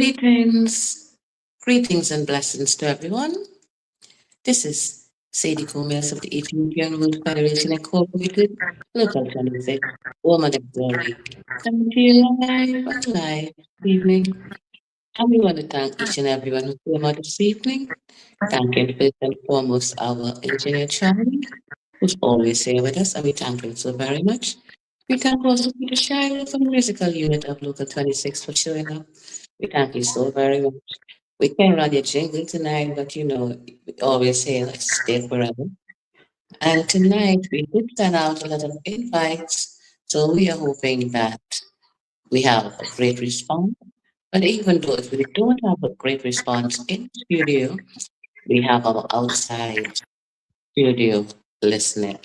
Greetings, greetings and blessings to everyone. This is Sadi Gomez of the Ethiopian World Federation Incorporated, Local 26, Woman of Glory. Coming to you live and live this evening. And we want to thank each and everyone who came out this evening. Thanking first and foremost our engineer Charlie, who's always here with us, and we thank him so very much. We thank also Peter Shiloh from the musical unit of Local 26 for showing up. We thank you so very much. We can't run your jingle tonight, but we always say let's stay forever. And tonight we did send out a lot of invites, so we are hoping that we have a great response. But even though if we don't have a great response in the studio, we have our outside studio listening.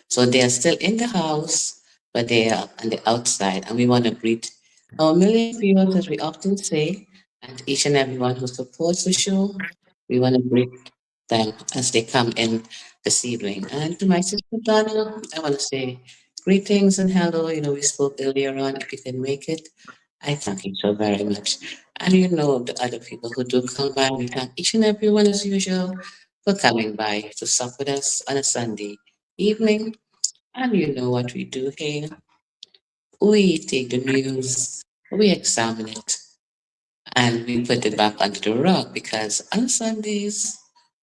So they are still in the house, but they are on the outside. And we want to greet our million viewers, as we often say, and each and everyone who supports the show. We want to greet them as they come in this evening. And to my sister Donna, I want to say greetings and hello. We spoke earlier on. If you can make it, I thank you so very much. And the other people who do come by, we thank each and everyone as usual for coming by to sup with us on a Sunday evening. And you know what we do here? We take the news, we examine it, and we put it back under the rug because on Sundays,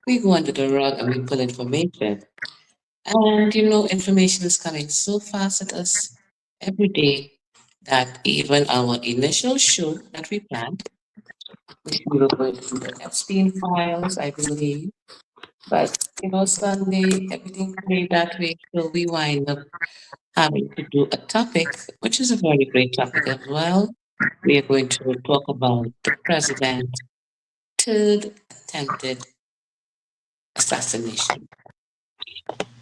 we go under the rug and we pull information. And information is coming so fast at us every day that even our initial show that we planned, which we were going through the Epstein files, I believe. But Sunday, everything played that way. So we wind up having to do a topic, which is a very great topic as well. We are going to talk about the president's third attempted assassination.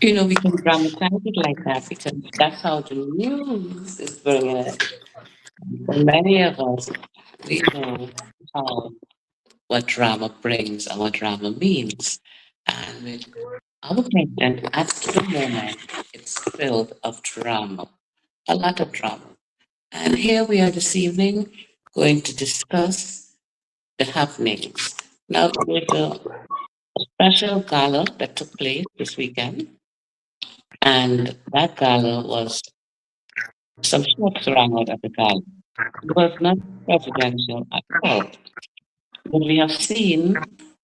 We can dramatize it like that because that's how the news is bringing it. For many of us, we know how what drama brings and what drama means. And with our president at the moment, it's filled of drama, a lot of drama. And here we are this evening going to discuss the happenings. Now, there was a special gala that took place this weekend, and that gala was some shots rang out at the gala. It was not presidential at all, but we have seen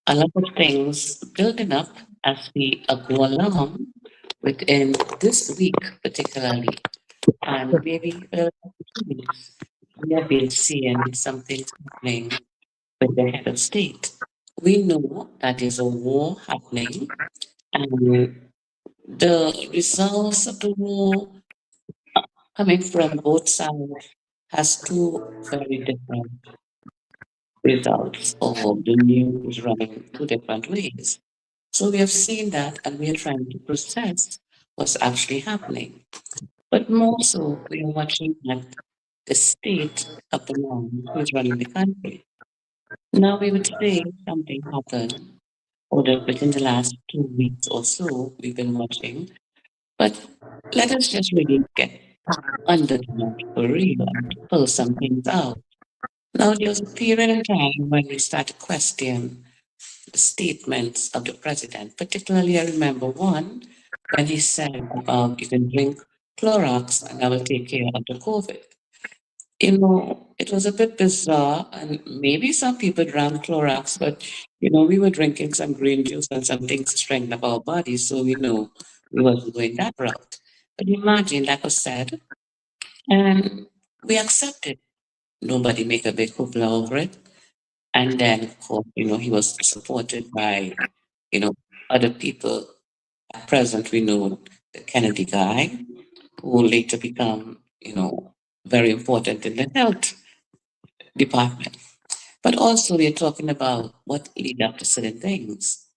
a lot of things building up as we go along within this week, particularly, and maybe the last 2 weeks. We have been seeing something happening with the head of state. We know that there's a war happening, and the results of the war coming from both sides has two very different results, or the news running two different ways. So we have seen that, and we are trying to process what's actually happening. But more so, we are watching at the state of the man who is running the country. Now we would say something happened within the last 2 weeks or so we've been watching. But let us just really get under the mud for real and pull some things out. Now there was a period in time when we started to question the statements of the president. Particularly, I remember one when he said, you can drink Clorox and I will take care of the COVID. It was a bit bizarre, and maybe some people drank Clorox, but we were drinking some green juice and some things to strengthen up our bodies, so we know we wasn't going that route. But imagine that was said, and we accepted. Nobody make a big hoopla over it. And then, of course, he was supported by, you know, other people. At present, we know the Kennedy guy, who will later become, very important in the health department. But also, we're talking about what lead up to certain things.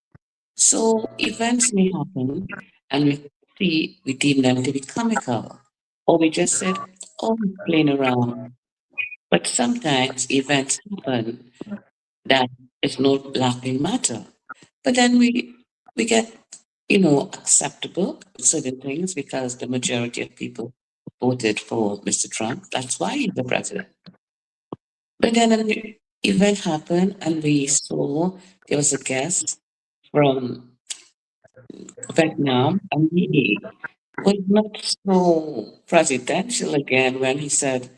So events may happen, and we deem them to be comical, or we just said, "Oh, we're playing around." But sometimes events happen that is no laughing matter. But then we get, acceptable with certain things because the majority of people voted for Mr. Trump. That's why he's the president. But then event happened and we saw there was a guest from Vietnam, and he was not so presidential again when he said,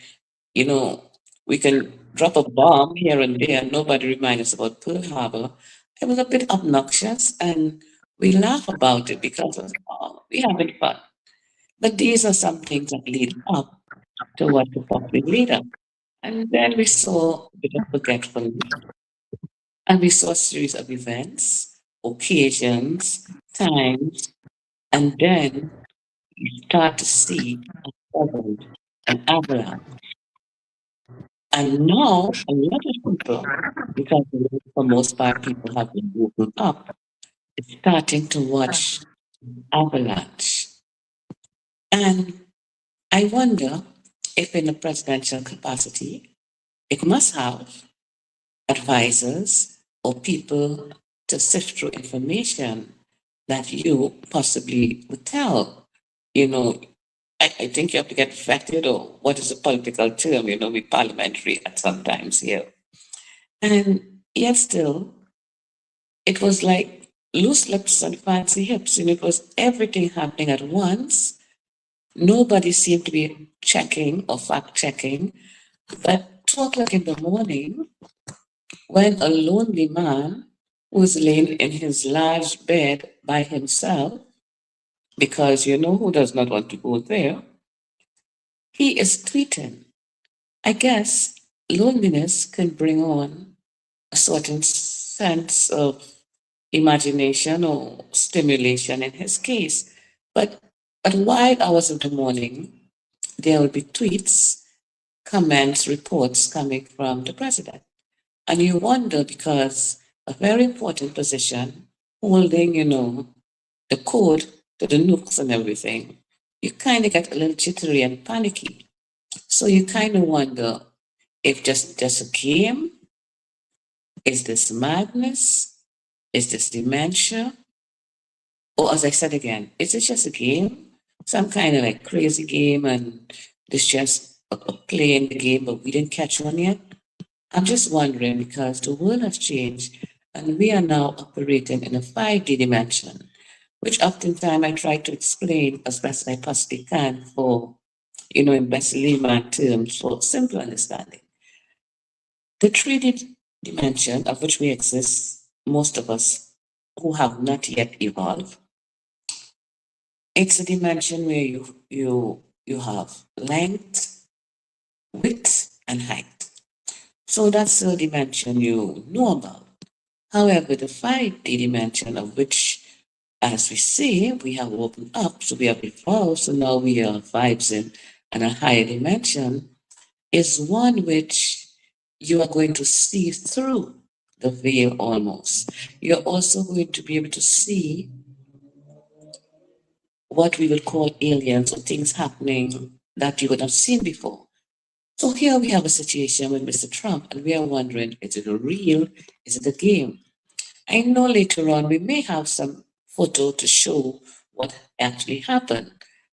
you know, we can drop a bomb here and there, nobody reminds us about Pearl Harbor. It was a bit obnoxious, and we laugh about it because of, oh, we having fun. But these are some things that lead up to what the public leader. And then we saw a bit of forgetfulness, and we saw a series of events, occasions, times, and then you start to see a flood, an avalanche. And now a lot of people, because for most part people have been woken up, is starting to watch avalanche. And I wonder if in a presidential capacity, it must have advisors or people to sift through information that you possibly would tell. You know, I think you have to get vetted, or what is a political term, we parliamentary at sometimes here. And yet still, it was like loose lips and fancy hips, and it was everything happening at once. Nobody seemed to be checking or fact checking. But 2 o'clock in the morning, when a lonely man was laying in his large bed by himself, because you know who does not want to go there, he is tweeting. I guess loneliness can bring on a certain sense of imagination or stimulation in his case. But at wide hours of the morning, there will be tweets, comments, reports coming from the president. And you wonder because a very important position, holding, the code to the nukes and everything, you kind of get a little jittery and panicky. So you kind of wonder if just a game, is this madness? Is this dementia? Or as I said again, is it just a game? Some kind of like crazy game and this just a playing the game, but we didn't catch one yet? I'm just wondering because the world has changed and we are now operating in a 5D dimension, which oftentimes I try to explain as best I possibly can for, in best layman terms for simple understanding. The 3D dimension of which we exist, most of us who have not yet evolved, it's a dimension where you have length, width, and height. So that's the dimension you know about. However, the 5D dimension of which, as we see, we have opened up, so we have evolved, so now we are vibes in a higher dimension, is one which you are going to see through the veil almost. You're also going to be able to see what we would call aliens or things happening that you would have seen before. So here we have a situation with Mr. Trump, and we are wondering, is it a real? Is it a game? I know later on we may have some photo to show what actually happened.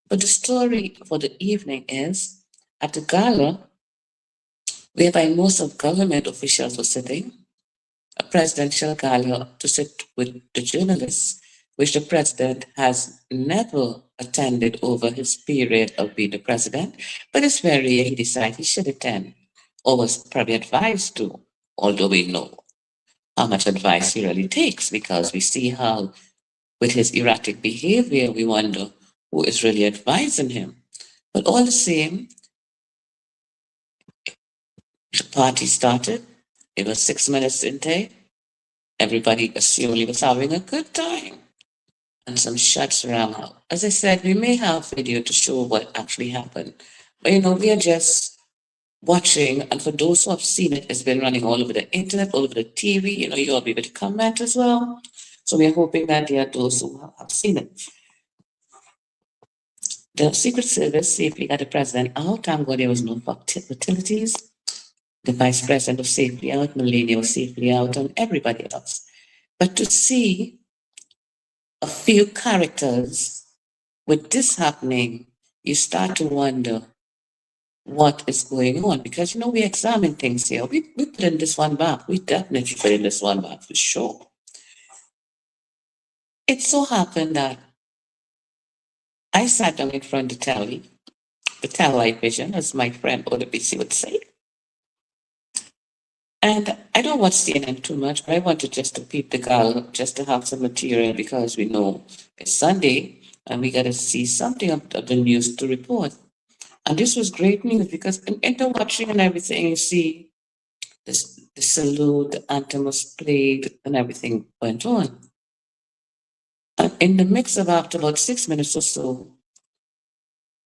But the story for the evening is at the gala, whereby most of government officials were sitting, a presidential gala to sit with the journalists, which the president has never attended over his period of being the president, but it's very rare he decided he should attend, or was probably advised to, although we know how much advice he really takes because we see how, with his erratic behavior, we wonder who is really advising him. But all the same, the party started. It was 6 minutes into. Everybody assumed he was having a good time. And some shots rang out. As I said, we may have video to show what actually happened. But we are just watching, and for those who have seen it, it's been running all over the internet, all over the TV. You'll be able to comment as well. So we are hoping that there are those who have seen it. The Secret Service safely got the president out. Thank God there was no fatalities. The vice president was safely out, Melania was safely out, and everybody else. But to see a few characters with this happening, you start to wonder, what is going on. Because, we examine things here. We put in this one back. We definitely put in this one back for sure. It so happened that I sat down in front of the telly vision, as my friend OWC would say. And I don't watch CNN too much, but I wanted just to peep the girl, just to have some material because we know it's Sunday and we got to see something of the news to report. And this was great news because in the watching and everything, you see the salute, the anthem was played, and everything went on. And in the mix of after about 6 minutes or so,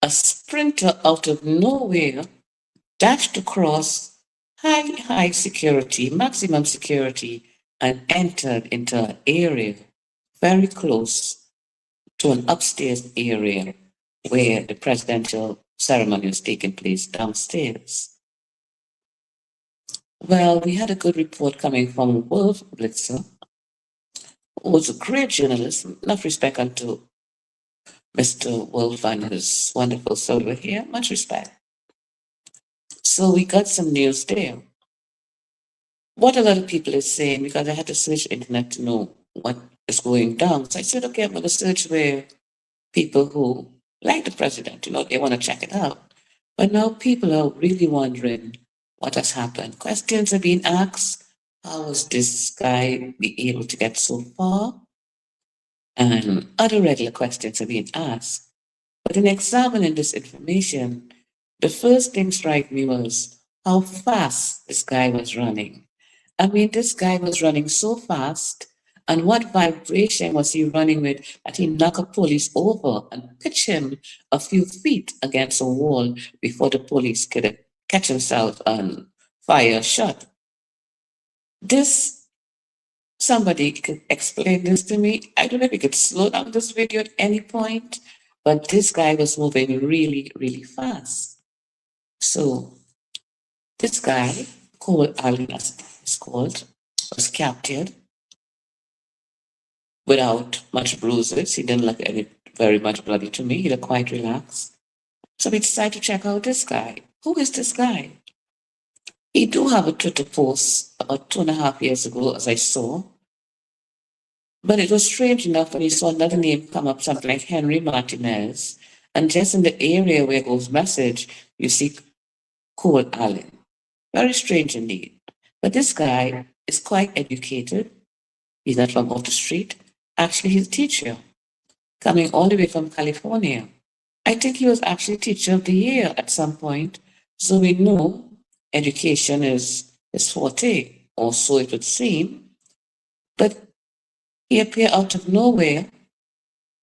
a sprinter out of nowhere dashed across high security, maximum security, and entered into an area very close to an upstairs area where the presidential ceremony was taking place downstairs. Well, we had a good report coming from Wolf Blitzer, who was a great journalist, enough respect unto Mr. Wolf and his wonderful soul here, much respect. So we got some news there. What a lot of people are saying, because I had to search the internet to know what is going down. So I said, okay, I'm going to search where people who like the president, they want to check it out. But now people are really wondering what has happened. Questions are being asked. How was this guy be able to get so far? And other regular questions are being asked. But in examining this information, the first thing struck me was how fast this guy was running. I mean, this guy was running so fast, and what vibration was he running with that he knocked a police over and pitched him a few feet against a wall before the police could catch himself and fire a shot. This, somebody could explain this to me. I don't know if you could slow down this video at any point, but this guy was moving really, really fast. So this guy, called Ali, as it's called, was captured without much bruises. He didn't look very much bloody to me. He looked quite relaxed. So we decided to check out this guy. Who is this guy? He do have a Twitter post about 2.5 years ago, as I saw. But it was strange enough when you saw another name come up, something like Henry Martinez. And just in the area where goes message, you see Cole Allen. Very strange indeed. But this guy is quite educated. He's not from off the street. Actually, he's a teacher coming all the way from California. I think he was actually Teacher of the Year at some point. So we know education is his forte, or so it would seem. But he appeared out of nowhere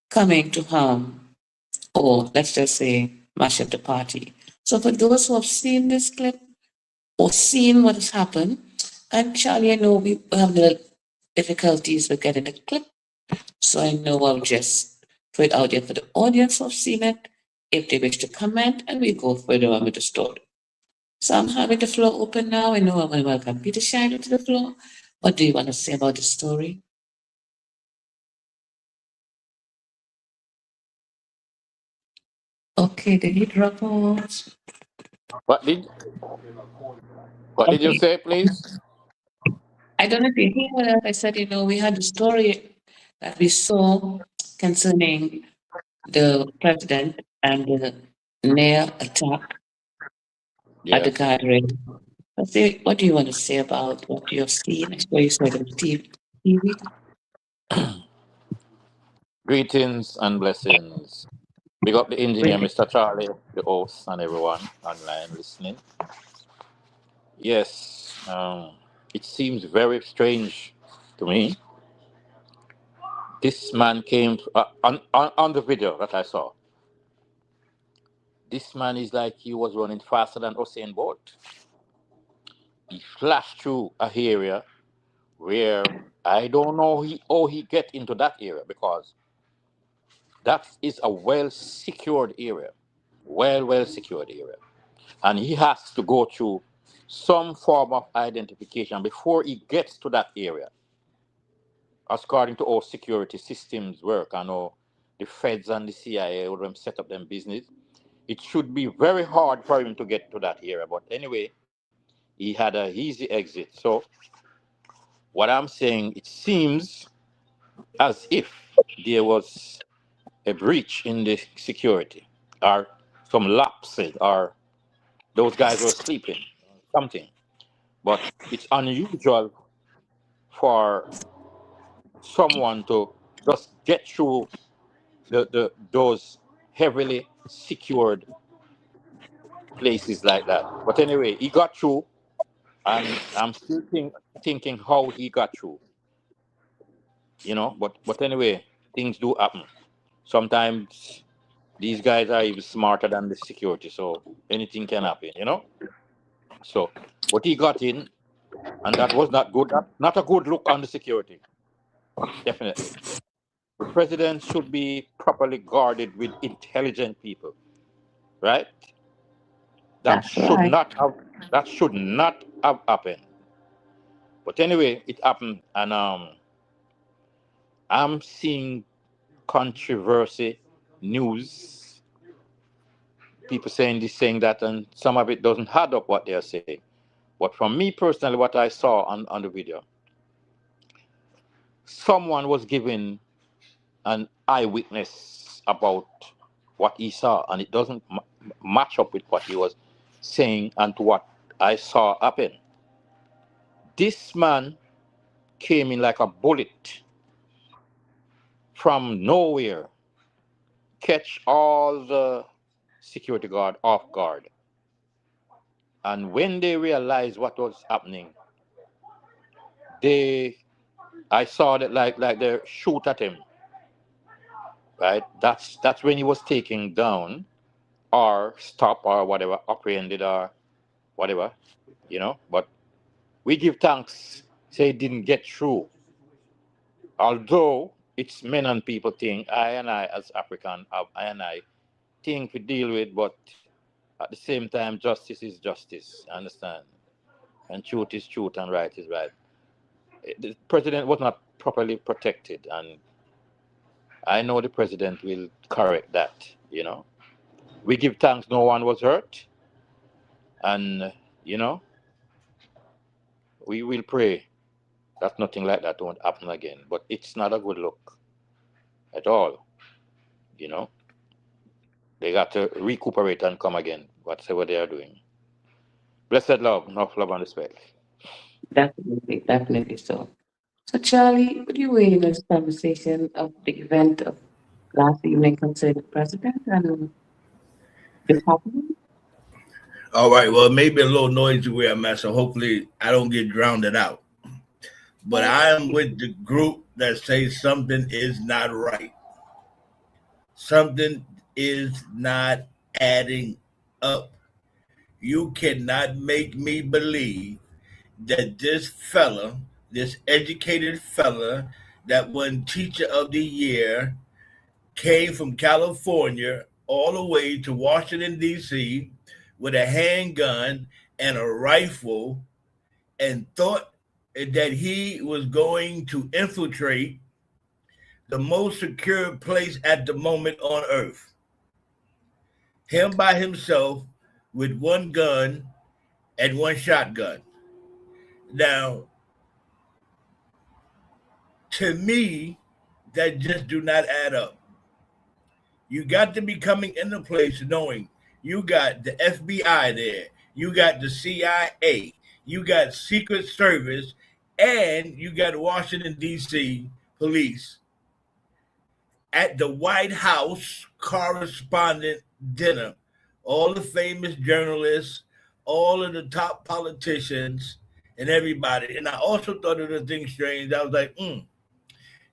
coming to harm, or let's just say, mash up the party. So for those who have seen this clip or seen what has happened, and Charlie, I know we have little difficulties with getting the clip, so I know I'll just put it out there for the audience who have seen it, if they wish to comment, and we go further on with the story. So I'm having the floor open now. I know I'm going to welcome Peter Shiloh to the floor. What do you want to say about the story? Okay, did he drop off? What did what did you Okay. say, please? I don't know if you hear what I said, we had the story that we saw concerning the president and the near attack at the Yes. gathering. What do you want to say about what you have seen? I saw you said on TV. Greetings and blessings. Big up the engineer, Great. Mr. Charlie, the host, and everyone online listening. Yes, it seems very strange to me. This man came on the video that I saw. This man is like he was running faster than Usain Bolt. He flashed through a area where I don't know how he get into that area because that is a well secured area. Well secured area. And he has to go through some form of identification before he gets to that area. According to how security systems work and how the feds and the CIA how them set up them business, it should be very hard for him to get to that area. But anyway, he had a easy exit. So what I'm saying, it seems as if there was a breach in the security, or some lapses, or those guys were sleeping, something. But it's unusual for someone to just get through those heavily secured places like that. But anyway, he got through, and I'm still thinking how he got through, you know. But anyway, things do happen. Sometimes these guys are even smarter than the security, so anything can happen, you know. So, but he got in, and that was not good. Not a good look on the security, definitely. The president should be properly guarded with intelligent people, right? That That's should right. not have that should not have happened. But anyway, it happened, and I'm seeing controversy, news, people saying this, saying that, and some of it doesn't add up what they're saying. But from me personally, what I saw on the video, someone was giving an eyewitness about what he saw, and it doesn't match up with what he was saying and to what I saw happen. This man came in like a bullet from nowhere, catch all the security guard off guard. And when they realized what was happening, they I saw that like they shoot at him, right? That's when he was taken down or stopped or whatever, apprehended or whatever, you know. But we give thanks, say it didn't get through. Although it's men and people thing, I and I as African, I and I think we deal with, but at the same time, justice is justice. Understand? And truth is truth, and right is right. The president was not properly protected, and I know the president will correct that. You know, we give thanks no one was hurt, and you know, we will pray that nothing like that won't happen again. But it's not a good look at all. You know, they got to recuperate and come again, whatever they are doing. Blessed love, enough love and respect. Definitely, definitely so. So, Charlie, what do you weigh in this conversation of the event of last evening concerning the president and this happening? All right. Well, it may be a little noisy where I'm at, so hopefully I don't get drowned out. But I am with the group that says something is not right. Something is not adding up. You cannot make me believe that this fella, this educated fella that won Teacher of the Year, came from California all the way to Washington, D.C. with a handgun and a rifle and thought that he was going to infiltrate the most secure place at the moment on earth. Him by himself with one gun and one shotgun. Now, to me, that just do not add up. You got to be coming into place knowing you got the FBI there, you got the CIA, you got Secret Service, and you got Washington, D.C. police at the White House correspondent dinner. All the famous journalists, all of the top politicians, and everybody. And I also thought of the thing strange. I was like,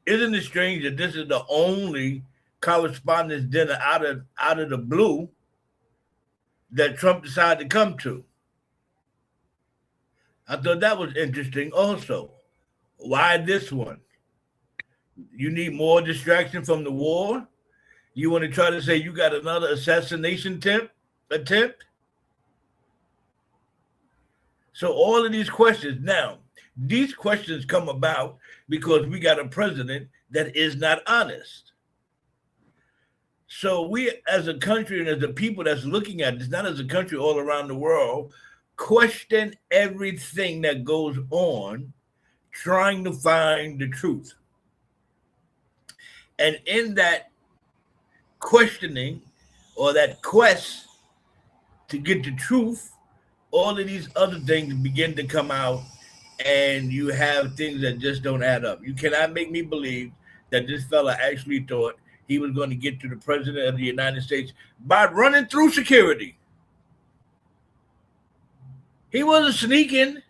isn't it strange that this is the only correspondence dinner out of the blue that Trump decided to come to? I thought that was interesting also. Why this one? You need more distraction from the war? You want to try to say you got another assassination attempt? So all of these questions now, these questions come about because we got a president that is not honest. So we, as a country and as a people that's looking at this, not as a country all around the world, question everything that goes on, trying to find the truth. And in that questioning or that quest to get the truth, all of these other things begin to come out, and you have things that just don't add up. You cannot make me believe that this fella actually thought he was going to get to the president of the United States by running through security. He wasn't sneaking.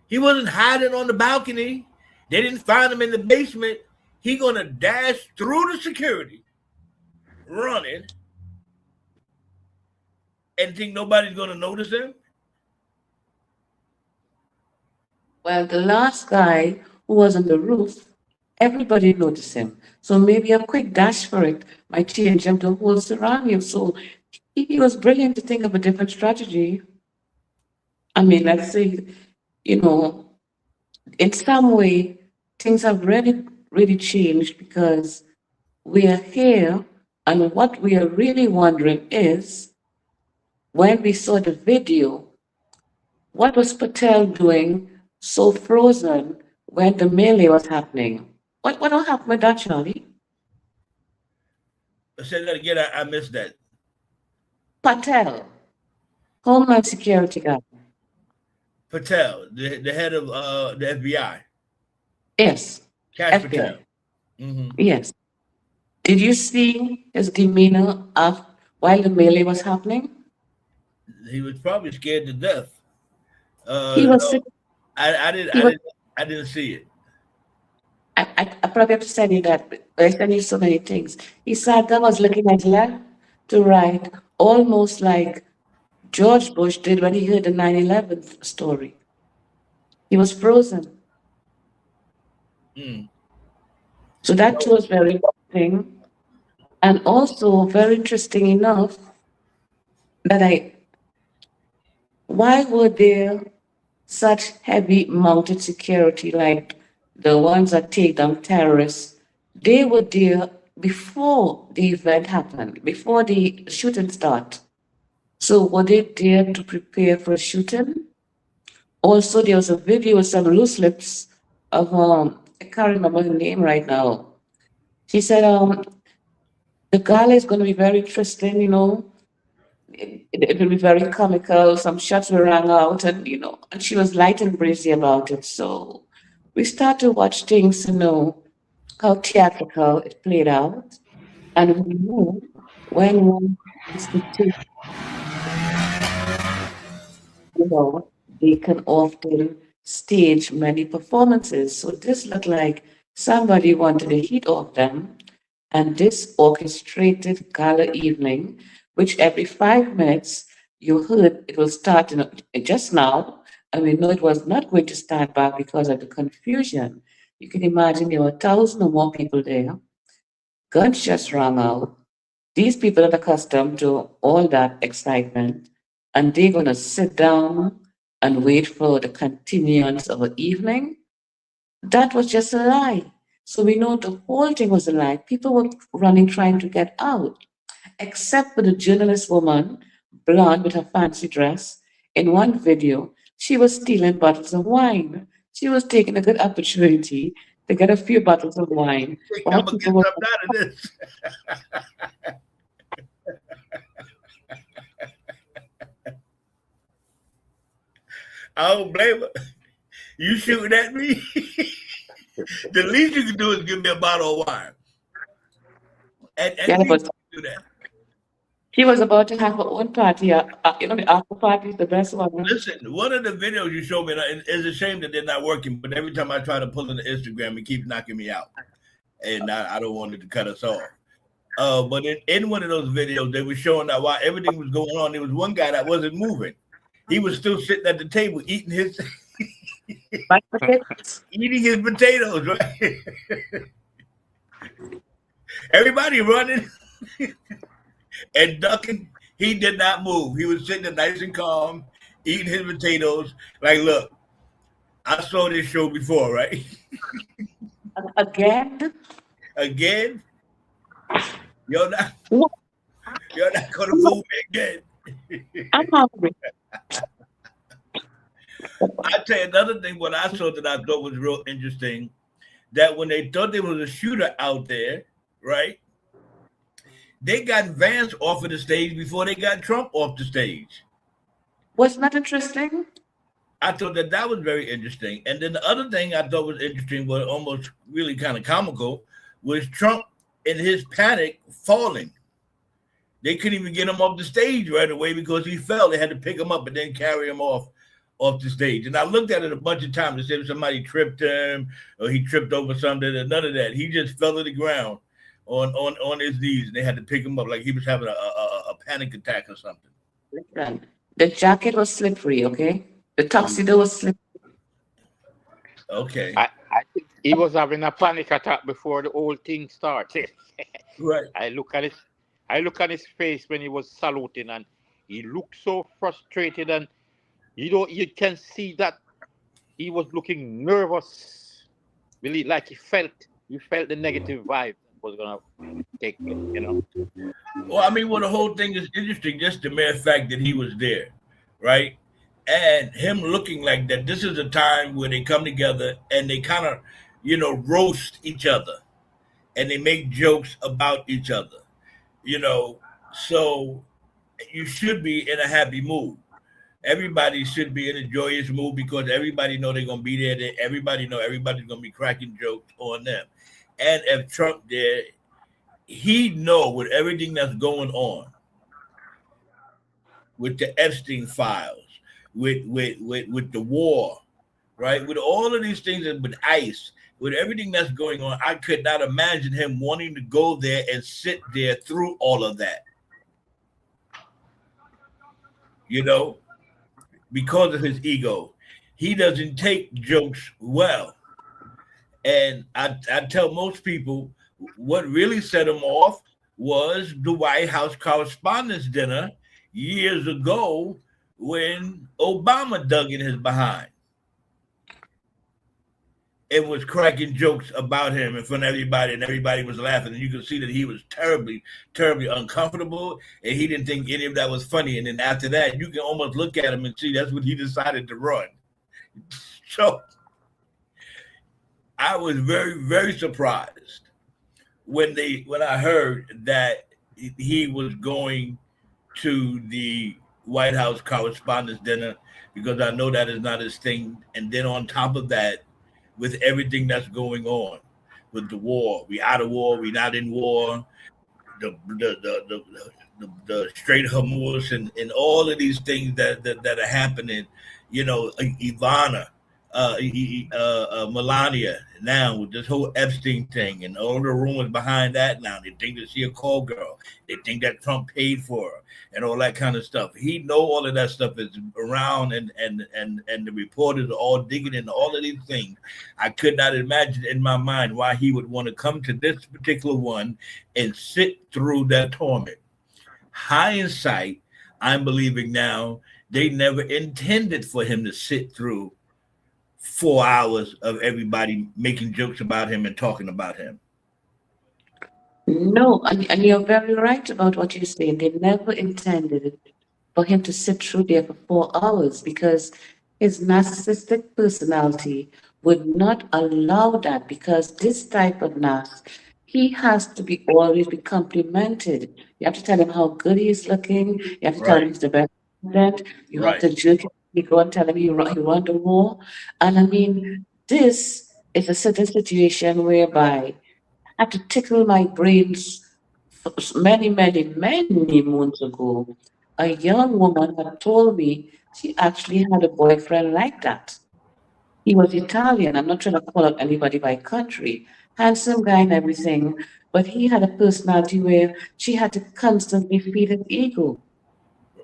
He wasn't hiding on the balcony. They didn't find him in the basement. He going to dash through the security, running, and think nobody's going to notice him? Well, the last guy who was on the roof, everybody noticed him. So maybe a quick dash for it might change him to whole scenario. So he was brilliant to think of a different strategy. I mean, let's say, in some way, things have really, really changed because we are here, and what we are really wondering is when we saw the video, what was Patel doing so frozen when the melee was happening? What happened with that, Charlie? Say that again. I missed that. Patel, Homeland Security guy. Patel, the head of the FBI. Yes. Cash FBI. Patel. Mm-hmm. Yes. Did you see his demeanor while the melee was happening? He was probably scared to death. He was. No, I didn't see it. I probably have to send you that. I send you so many things. He sat there, was looking at left to right, almost like George Bush did when he heard the 9/11 story. He was frozen. Mm. So that was very interesting. And also very interesting enough that why were there such heavy mounted security like the ones that take down terrorists? They were there before the event happened, before the shooting started. So were they there to prepare for a shooting? Also, there was a video with some loose lips of I can't remember her name right now. She said the gala is going to be very interesting, it will be very comical. Some shots were rang out, and and she was light and breezy about it. So we start to watch things to know how theatrical it played out, and we know when one is to take, they can often stage many performances. So this looked like somebody wanted to hit off them, and this orchestrated gala evening, which every 5 minutes you heard it will start just now, and we know it was not going to start back because of the confusion. You can imagine there were 1,000 or more people there. Gunshots rang out. These people are accustomed to all that excitement, and they're going to sit down and wait for the continuance of the evening. That was just a lie. So we know the whole thing was a lie. People were running, trying to get out, except for the journalist woman, blonde with her fancy dress. In one video, she was stealing bottles of wine. She was taking a good opportunity to get a few bottles of wine. I'm gonna get something out of this. I don't blame her. You shooting at me? The least you can do is give me a bottle of wine. And do that. She was about to have her own party. The after party is the best one. Listen, one of the videos you showed me, and it's a shame that they're not working, but every time I try to pull into Instagram, it keeps knocking me out. And I don't want it to cut us off. But in one of those videos, they were showing that while everything was going on, there was one guy that wasn't moving. He was still sitting at the table eating his potatoes, right? Everybody running and ducking. He did not move. He was sitting there nice and calm, eating his potatoes. Like, look, I saw this show before, right? Again? Again? You're not What? you're not gonna I'm, not- fool me again. I'm hungry. I tell you another thing. What I saw that I thought was real interesting, that when they thought there was a shooter out there, right? They got Vance off of the stage before they got Trump off the stage. Wasn't that interesting? I thought that that was very interesting. And then the other thing I thought was interesting, but almost really kind of comical, was Trump in his panic falling. They couldn't even get him off the stage right away because he fell. They had to pick him up and then carry him off the stage. And I looked at it a bunch of times to see if somebody tripped him or he tripped over something, and none of that. He just fell to the ground on his knees, and they had to pick him up like he was having a panic attack or something. Listen, the jacket was slippery, okay? The tuxedo was slippery. Okay. I think he was having a panic attack before the whole thing started. Right. I look at his face when he was saluting, and he looked so frustrated, and you can see that he was looking nervous, really, like he felt the negative vibe was gonna take place. Well, I mean, well, the whole thing is interesting, just the mere fact that he was there, right? And him looking like that. This is a time where they come together and they kind of, roast each other and they make jokes about each other, So you should be in a happy mood. Everybody should be in a joyous mood because everybody know they're gonna be there. Everybody know everybody's gonna be cracking jokes on them. And if Trump there, he know with everything that's going on with the Epstein files, with the war, right? With all of these things, and with ICE, with everything that's going on, I could not imagine him wanting to go there and sit there through all of that. Because of his ego. He doesn't take jokes well. And I tell most people what really set him off was the White House Correspondence Dinner years ago when Obama dug in his behind and was cracking jokes about him in front of everybody, and everybody was laughing. And you could see that he was terribly, terribly uncomfortable, and he didn't think any of that was funny. And then after that, you can almost look at him and see that's when he decided to run. So I was very, very surprised when I heard that he was going to the White House Correspondence Dinner, because I know that is not his thing. And then on top of that, with everything that's going on with the war, we out of war, we not in war, the Strait Hormuz, and all of these things that are happening, Ivana, Melania, now with this whole Epstein thing and all the rumors behind that. Now they think that she a call girl, they think that Trump paid for her and all that kind of stuff. He know all of that stuff is around, and the reporters are all digging into all of these things. I could not imagine in my mind why he would want to come to this particular one and sit through that torment. Hindsight, I'm believing now they never intended for him to sit through 4 hours of everybody making jokes about him and talking about him. No, and you're very right about what you're saying. They never intended for him to sit through there for 4 hours because his narcissistic personality would not allow that, because this type of narc, he has to be always be complimented. You have to tell him how good he is looking. You have to tell him Right, he's the best president. You have right, to jerk him. You go and tell him he won the war. And I mean, this is a certain situation whereby I had to tickle my brains many, many, many moons ago. A young woman had told me she actually had a boyfriend like that. He was Italian. I'm not trying to call out anybody by country. Handsome guy and everything, but he had a personality where she had to constantly feed his ego,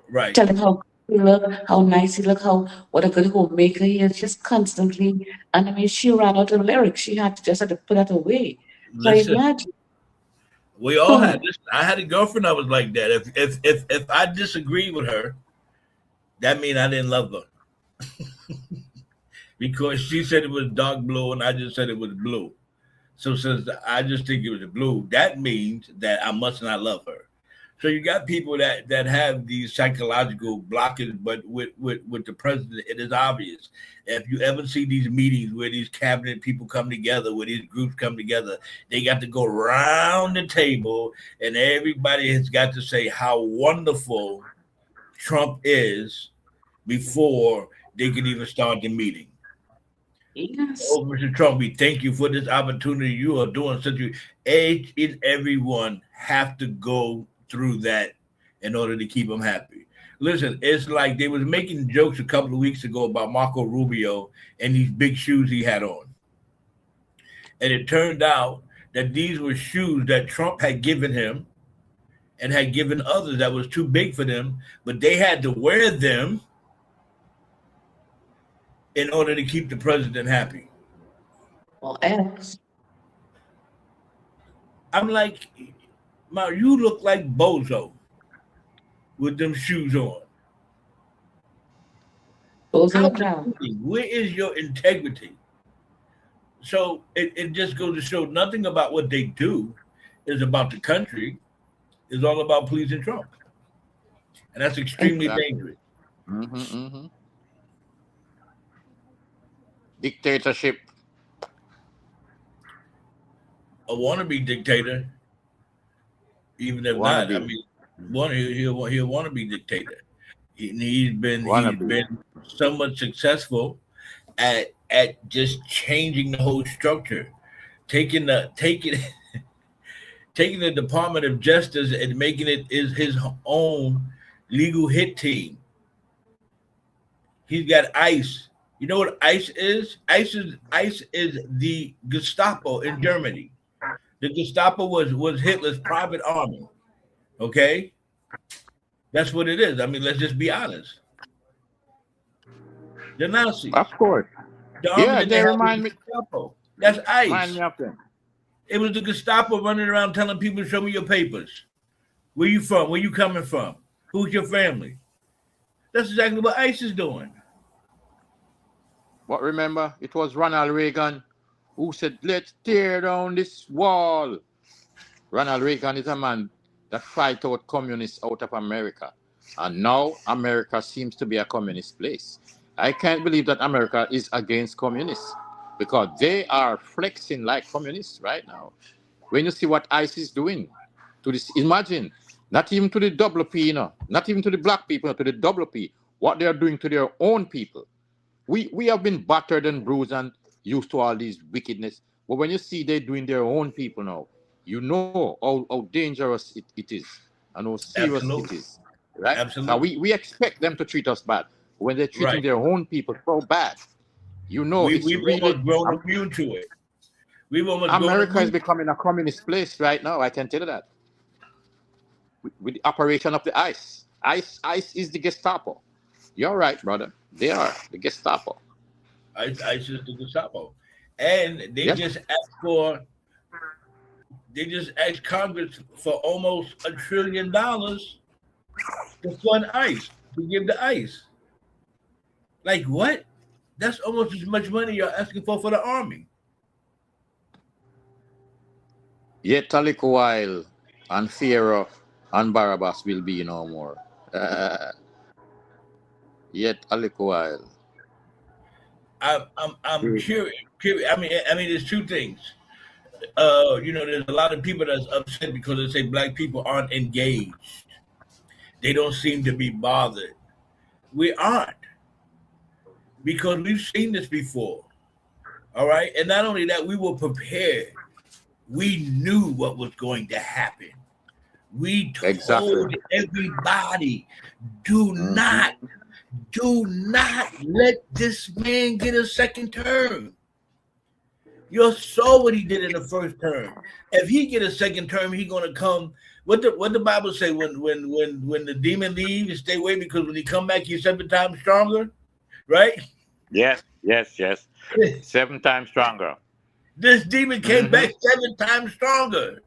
right. tell him how good he look, how nice he look, how what a good homemaker he is, just constantly. And I mean, she ran out of lyrics. She had to put that away. So Listen, imagine. we all Go had ahead. this. I had a girlfriend that was like that. If I disagreed with her, that means I didn't love her because she said it was dark blue and I just said it was blue. So since I just think it was a blue, that means that I must not love her. So you got people that have these psychological blockers, but with the president, it is obvious. If you ever see these meetings where these cabinet people come together, where these groups come together, they got to go around the table, and everybody has got to say how wonderful Trump is before they can even start the meeting. Yes. Oh, Mr. Trump, we thank you for this opportunity. You are doing such a each and everyone have to go through that in order to keep them happy. Listen, it's like they was making jokes a couple of weeks ago about Marco Rubio and these big shoes he had on. And it turned out that these were shoes that Trump had given him and had given others that was too big for them, but they had to wear them in order to keep the president happy. Or else. I'm like, you look like Bozo with them shoes on. Those in How the are you crowd. thinking? Where is your integrity? So it just goes to show nothing about what they do is about the country. It's all about pleasing Trump. And that's extremely Exactly. dangerous. Dictatorship. A wannabe dictator, even if not, I Wannabe. mean, he'll wannabe dictator. He's Wannabe. been somewhat successful at just changing the whole structure, taking taking the Department of Justice and making it is his own legal hit team. He's got ICE. You know what ICE is? ICE is the Gestapo in Germany. The Gestapo was Hitler's private army. Okay, that's what it is. I mean, let's just be honest. The Of Nazis, course. the army Yeah, that they they had was remind the me Gestapo. That's remind ICE. me of them. It was the Gestapo running around telling people, "Show me your papers. Where you from? Where you coming from? Who's your family?" That's exactly what ICE is doing. But remember, it was Ronald Reagan who said, let's tear down this wall. Ronald Reagan is a man that fight out communists out of America. And now America seems to be a communist place. I can't believe that America is against communists because they are flexing like communists right now. When you see what ICE is doing to this, imagine, not even to the double P, not even to the black people, to the double P, what they are doing to their own people. We have been battered and bruised and used to all these wickedness. But when you see they're doing their own people now, you know how dangerous it is and how serious it Absolutely, is. Right? Now absolutely, we expect them to treat us bad. When they're treating right. their own people so bad, you know it's We've really almost grown immune to it. We've almost grown America is immune. becoming a communist place right now. I can tell you that. With the operation of the ICE. ICE is the Gestapo. You're right, brother. They are the Gestapo. ICE is the Gestapo, and Yep. they just asked Congress for almost $1 trillion to fund ICE to give to ICE. Like what? That's almost as much money you're asking for the army. Yet a little while, and Pharaoh and Barabbas will be no more. Yet a little while. I'm curious. I mean, there's two things. There's a lot of people that's upset because they say black people aren't engaged. They don't seem to be bothered. We aren't because we've seen this before. All right, and not only that, we were prepared. We knew what was going to happen. We Exactly. told everybody, do Mhm. not let this man get a second term. You saw what he did in the first term. If he get a second term, he gonna come. What the Bible say when the demon leaves, stay away because when he come back, he's 7 times stronger, right? Yes, yes, yes. 7 times stronger. This demon came Hmm. back 7 times stronger.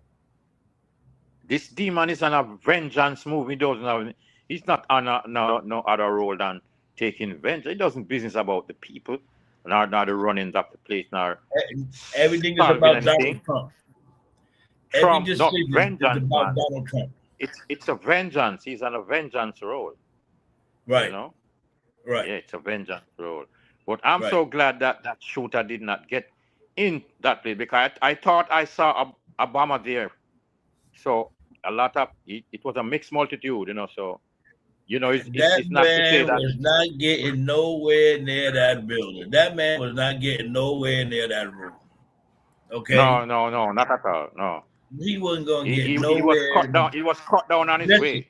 This demon is on a vengeance move. He doesn't have. He's not on no other role than taking vengeance. He doesn't business about the people. Now the runnings of the place now Everything is solving about Donald anything. Trump. Every Trump, no, decision is vengeance, about man. Donald Trump. It's a vengeance. He's on a vengeance role. Right. You know? Right. Yeah, it's a vengeance role. But I'm Right. so glad that that shooter did not get in that place because I thought I saw Obama there. So a lot of it was a mixed multitude, you know. So That it's not to say man that was not getting nowhere near that building. That man was not getting nowhere near that room. Okay? no, not at all. No, He wasn't gonna get he was nowhere. cut down. He was cut down on his Listen, way.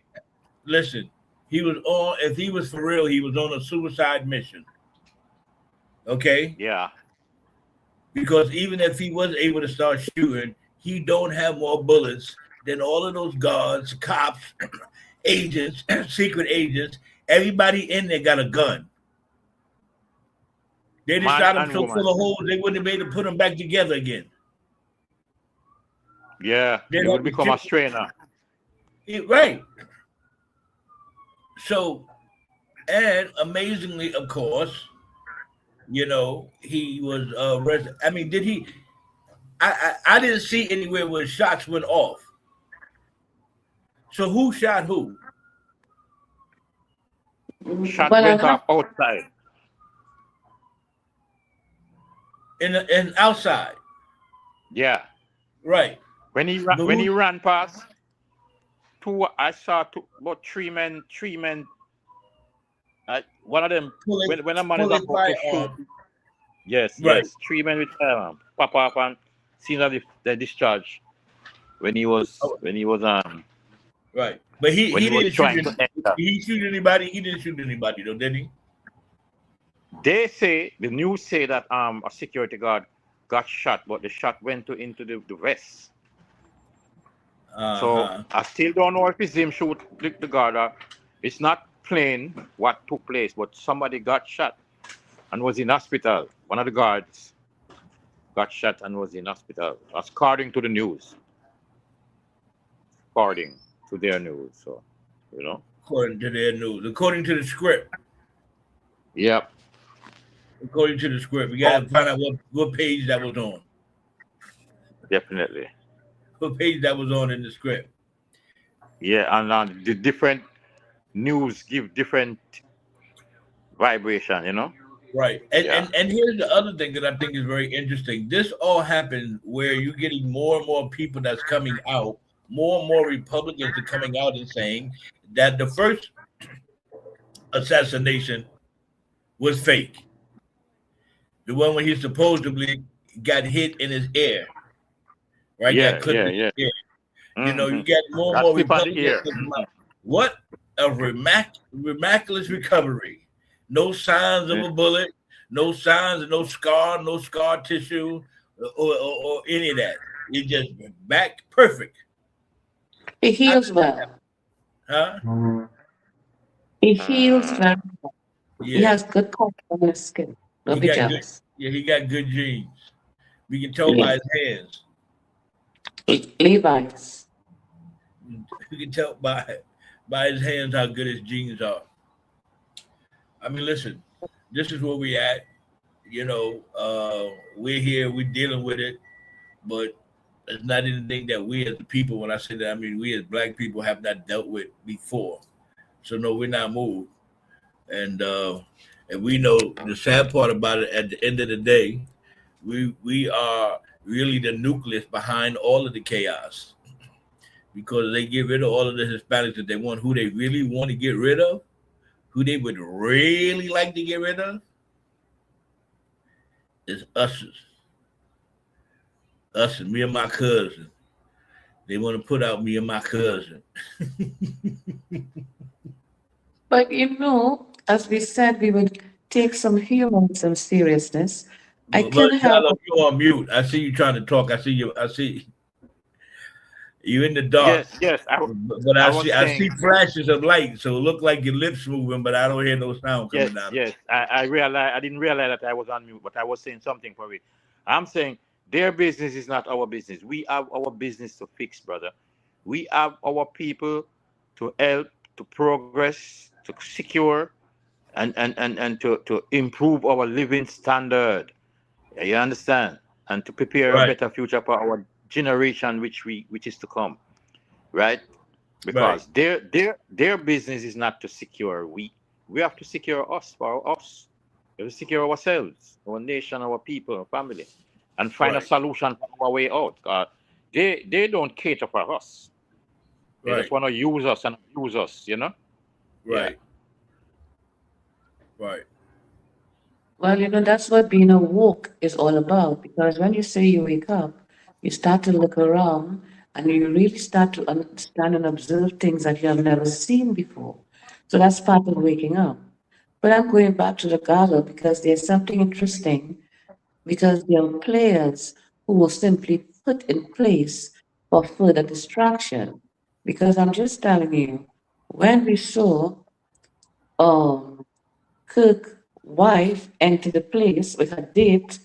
listen. He was on. If he was for real, he was on a suicide mission. Okay? Yeah, Because even if he was able to start shooting, he don't have more bullets than all of those guards, cops, agents, secret agents. Everybody in there got a gun. They just man got him and so woman. full of holes they wouldn't be able to put them back together again. Yeah, They he had would to become a strainer. right. So, and amazingly, of course, he was arrested. I mean, did he? I didn't see anywhere where shots went off. So who shot who? Shot Well, I'll went have off outside. In outside, Yeah, right? But when who? he ran past I saw about three men. One of them when a man is Pull a about to shoot. firearm. Yes, Right. yes. 3 men with firearm pop up and seen that the discharge when he was Oh, when he was right. But he when he he was didn't shoot. trying to enter. Did he shoot anybody? He didn't shoot anybody though, did he? They say the news say that a security guard got shot, but the shot went into the vest. So Uh-huh. I still don't know if it's him shoot the guard. It's not plain what took place, but somebody got shot and was in hospital. One of the guards got shot and was in hospital, according to the news. According to their news, so According to their news, according to the script, Yep. according to the script, we Oh, got to find out what page that was on. definitely. What page that was on in the script. Yeah, and the different news give different vibration. Right. And, Yeah. and here's the other thing that I think is very interesting. This all happened where you're getting more and more people that's coming out, more and more Republicans are coming out and saying that the first assassination was fake. The one where he supposedly got hit in his ear, right? Got clipped in his ear. You get more and more Republicans coming out. What a miraculous recovery. No signs of a bullet, no signs of no scar tissue, or any of that. It just back perfect. he heals well. Huh? He heals very well. He Yeah. has good color on his skin. Don't be jealous. He got good genes. We can tell by his hands. Levi's. We can tell by his hands how good his genes are. I mean, listen, this is where we at. We're here, we're dealing with it, but it's not anything that we as the people, when I say that, I mean we as black people have not dealt with before. So no, we're not moved. And we know the sad part about it, at the end of the day, we are really the nucleus behind all of the chaos. Because they get rid of all of the Hispanics that they want, who they really want to get rid of, who they would really like to get rid of, is us. Us and me and my cousin. They want to put out me and my cousin. But as we said, we would take some humor and some seriousness. I can have. You're on mute. I see you trying to talk. I see you. I see you in the dark. Yes. But I see flashes of light, so it look like your lips moving, but I don't hear no sound coming out. Yes. I didn't realize that I was on mute, but I was saying something for it. I'm saying their business is not our business. We have our business to fix, brother. We have our people to help, to progress, to secure, and to improve our living standard. Yeah, you understand? And to prepare a Right. better future for our generation which is to come, right? Right. Because their business is not to secure we have to secure us for us. We have to secure ourselves, our nation, our people, our family, and find a Right. solution for our way out. They don't cater for us. They just Right. want to use us and abuse us, Yeah. Right. Right. Well, that's what being awoke is all about. Because when you say you wake up, you start to look around and you really start to understand and observe things that you have never seen before. So that's part of waking up. But I'm going back to the gala because there's something interesting because there are players who will simply put in place for further distraction. Because I'm just telling you, when we saw um, Cook wife enter the place with a date,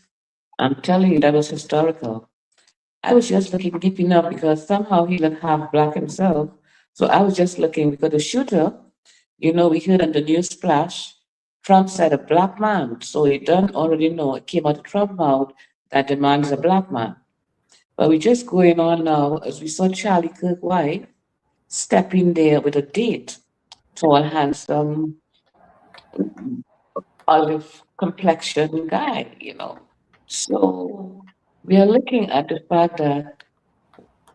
I'm telling you, that was historical. I was just looking deep enough because somehow he looked half black himself. So I was just looking because the shooter, we heard on the news flash, Trump said a black man. So he done already know it came out of Trump's mouth that the man is a black man. But we're just going on now as we saw Charlie Kirk wife step in there with a date, tall, handsome, olive complexion guy. So we are looking at the fact that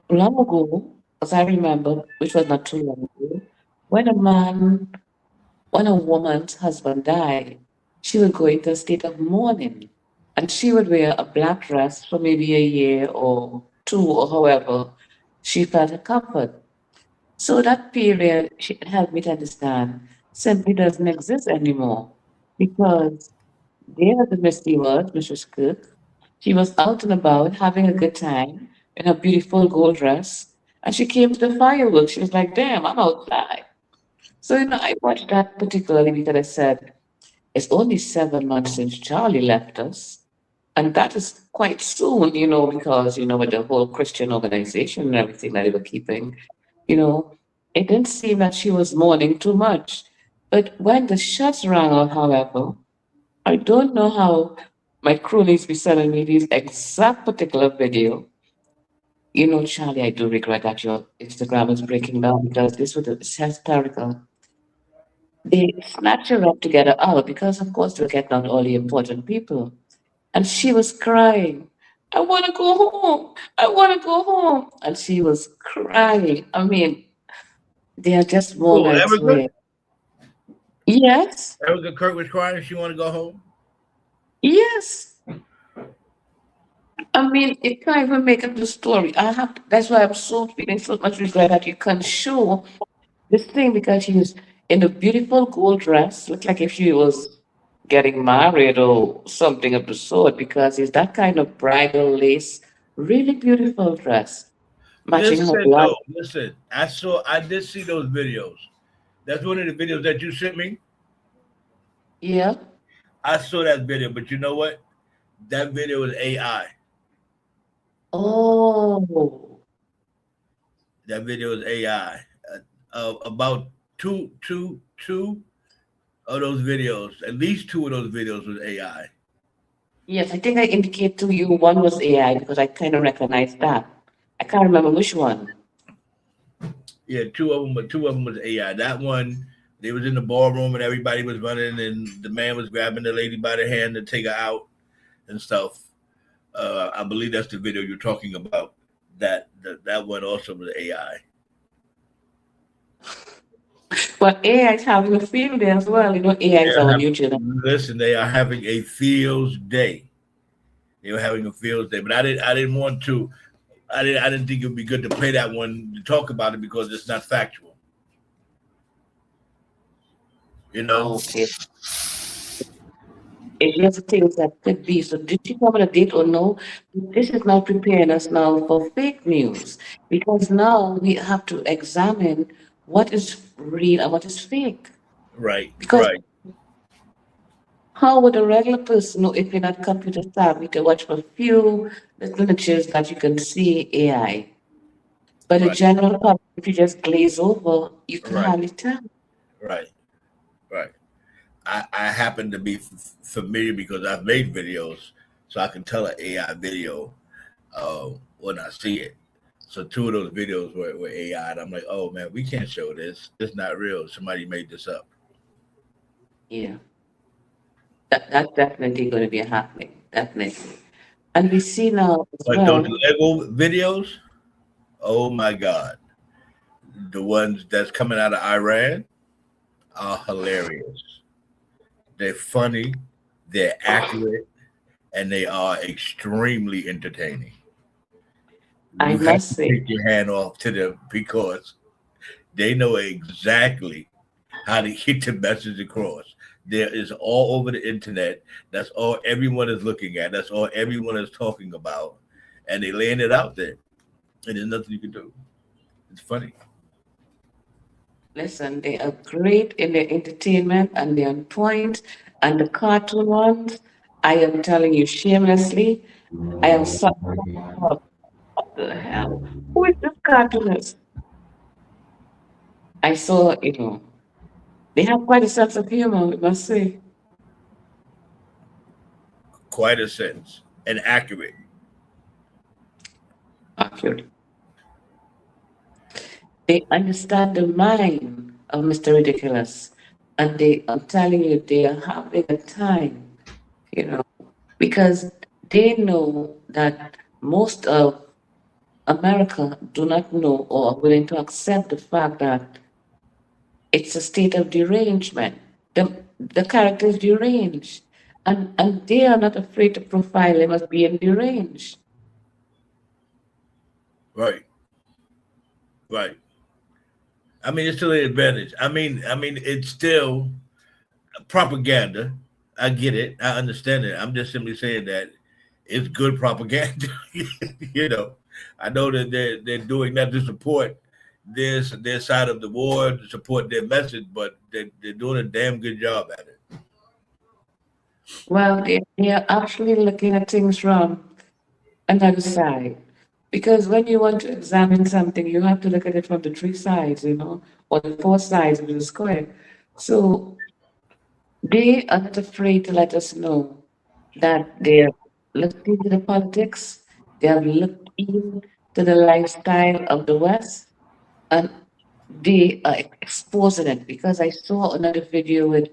long ago, as I remember, which was not too long ago, when when a woman's husband died, she would go into a state of mourning and she would wear a black dress for maybe a year or two or however she felt her comfort. So that period she helped me to understand simply doesn't exist anymore because there the Misty was, Mrs. Cook. She was out and about having a good time in her beautiful gold dress. And she came to the fireworks. She was like, damn, I'm outside. So, I watched that particularly because I said, it's only 7 months since Charlie left us. And that is quite soon, because, with the whole Christian organization and everything that they were keeping, you know, it didn't seem that she was mourning too much. But when the shots rang out, however, I don't know how my cronies be sending me this exact particular video. Charlie, I do regret that your Instagram is breaking down because this was hysterical. They snatched her up together out because, of course, they were getting on all the important people. And she was crying, I want to go home. I want to go home. And she was crying. I mean, there are just Oh, moments Erica? where, yes, Erica Kirk was crying. She want to go home. yes. I mean, it can't even make up the story. That's why I'm so feeling so much regret that you can't show this thing because she was in a beautiful gold dress, looked like if she was getting married or something of the sort, because it's that kind of bridal lace, really beautiful dress, matching her Listen, blood. though. Listen. I did see those videos. That's one of the videos that you sent me. Yeah. I saw that video, but you know what? That video is AI. Oh, That video is AI. About two of those videos, at least two of those videos was AI. yes. I think I indicate to you one was AI because I kind of recognize that. I can't remember which one. Yeah, two of them, but two of them was AI. That one, they was in the ballroom and everybody was running, and the man was grabbing the lady by the hand to take her out and stuff. I believe that's the video you're talking about. That one also was AI. But AI is having a field day as well. AI is our new generation. Listen, they are having a feels day. They were having a feels day, but I didn't want to. I didn't think it would be good to play that one to talk about it because it's not factual. You know. Okay. Here's the things that could be. So did she come on a date or no? This is now preparing us now for fake news because now we have to examine what is real and what is fake. Right, Because right, how would a regular person know if you're not computer savvy to watch for a few little niches that you can see AI? But the right, general public, if you just glaze over, you can right, hardly tell. right, right. I happen to be familiar because I've made videos, so I can tell an AI video when I see it. So two of those videos were AI, and I'm like, oh man, we can't show this. It's not real. Somebody made this up. Yeah, that's definitely going to be happening. Definitely. And we see now as But those well. Lego videos, oh my God, the ones that's coming out of Iran are hilarious. They're funny, they're accurate, and they are extremely entertaining. I You have must to say, take your hand off to them because they know exactly how to get the message across. There is all over the internet. That's all everyone is looking at. That's all everyone is talking about. And they laying it out there. And there's nothing you can do. It's funny. listen, they are great in their entertainment and they're on point. And the cartoon ones, I am telling you shamelessly, I am so what the hell? Who is this cartoonist? I saw, they have quite a sense of humor, we must say. Quite a sense. And accurate. Accurate. They understand the mind of Mr. Ridiculous. And I'm telling you, they are having a time, you know, because they know that most of America do not know or are willing to accept the fact that it's a state of derangement. The character is deranged. And they are not afraid to profile him as being deranged. Right. Right. I mean, it's still an advantage. I mean, it's still propaganda. I get it. I understand it. I'm just simply saying that it's good propaganda. you know, I know that they're doing that to support their side of the war, to support their message, but they're doing a damn good job at it. Well, they are actually looking at things from another side. Because when you want to examine something, you have to look at it from the three sides, or the four sides of the square. So they are not afraid to let us know that they're looking into the politics, they have looked into the lifestyle of the West, and they are exposing it. Because I saw another video with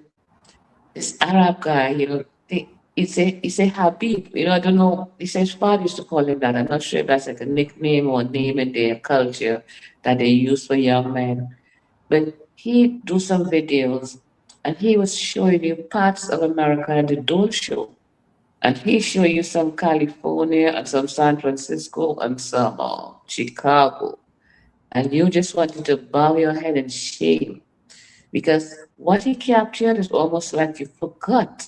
this Arab guy, he say Habib, I don't know. He says father used to call him that. I'm not sure if that's like a nickname or name in their culture that they use for young men. But he do some videos and he was showing you parts of America that they don't show. And he show you some California and some San Francisco and some Chicago. And you just wanted to bow your head in shame because what he captured is almost like you forgot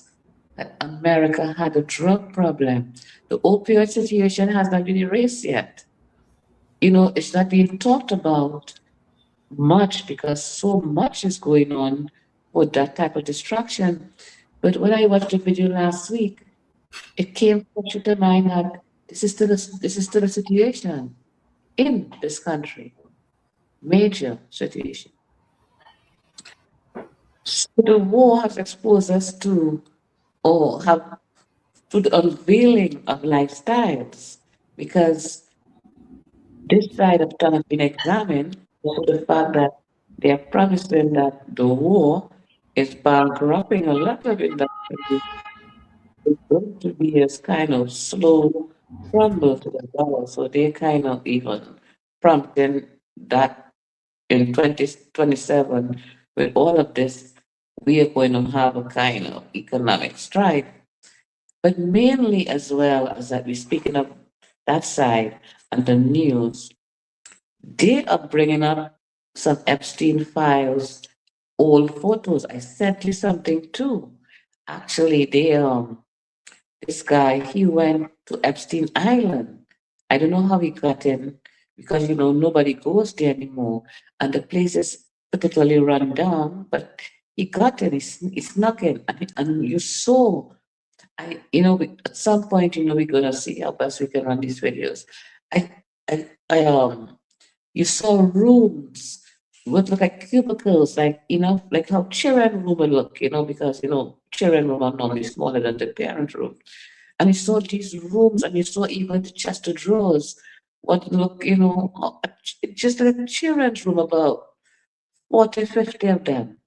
that America had a drug problem. The opioid situation has not been erased yet. It's not being talked about much because so much is going on with that type of destruction. But when I watched the video last week, it came to the mind that this is still a situation in this country, major situation. So the war has exposed us to, or have to the unveiling of lifestyles, because this side of town has been examined for the fact that they are promising that the war is bankrupting a lot of industries. It's going to be a kind of slow crumble to the dollar. So they kind of even prompting that in 2027, with all of this, we are going to have a kind of economic strife. But mainly as well as that we're speaking of that side and the news, they are bringing up some Epstein files, old photos. I sent you something too. Actually, this guy, he went to Epstein Island. I don't know how he got in because nobody goes there anymore, and the place is particularly run down. But he got in, he snuck in, and you saw. At some point, we're gonna see how best we can run these videos. I, you saw rooms would look like cubicles, like, like how children room would look, because, children room are normally smaller than the parent room. And you saw these rooms, and you saw even the chest of drawers would look, just like a children's room, about 40, 50 of them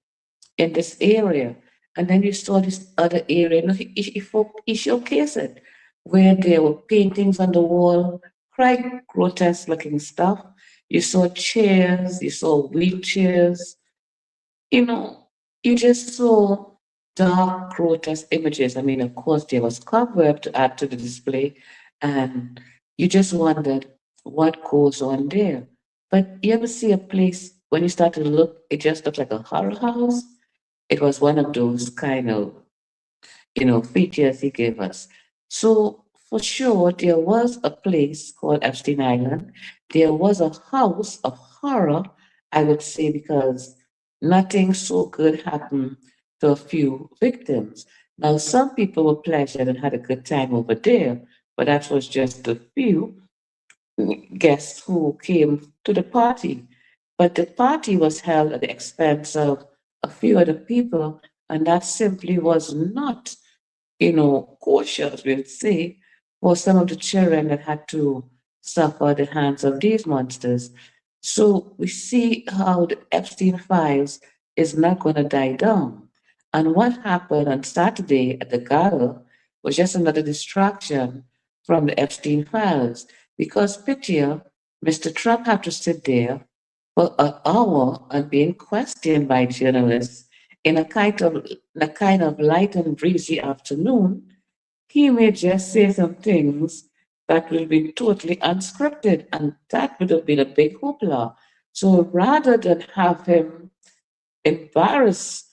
in this area. And then you saw this other area, he showcased it, where there were paintings on the wall, quite grotesque looking stuff. You saw chairs, you saw wheelchairs, you know, you just saw dark, grotesque images. I mean, of course, there was cobweb to add to the display, and you just wondered what goes on there. But you ever see a place when you start to look, it just looks like a horror house? It was one of those kind of, features he gave us. So for sure, there was a place called Epstein Island. There was a house of horror, I would say, because nothing so good happened to a few victims. Now, some people were pleasured and had a good time over there, but that was just a few guests who came to the party. But the party was held at the expense of a few other people, and that simply was not, cautious, we'll say, for some of the children that had to suffer at the hands of these monsters. So we see how the Epstein files is not going to die down. And what happened on Saturday at the gala was just another distraction from the Epstein files. Because picture, Mr. Trump had to sit there for an hour and being questioned by journalists in a kind of light and breezy afternoon. He may just say some things that will be totally unscripted, and that would have been a big hoopla. So rather than have him embarrass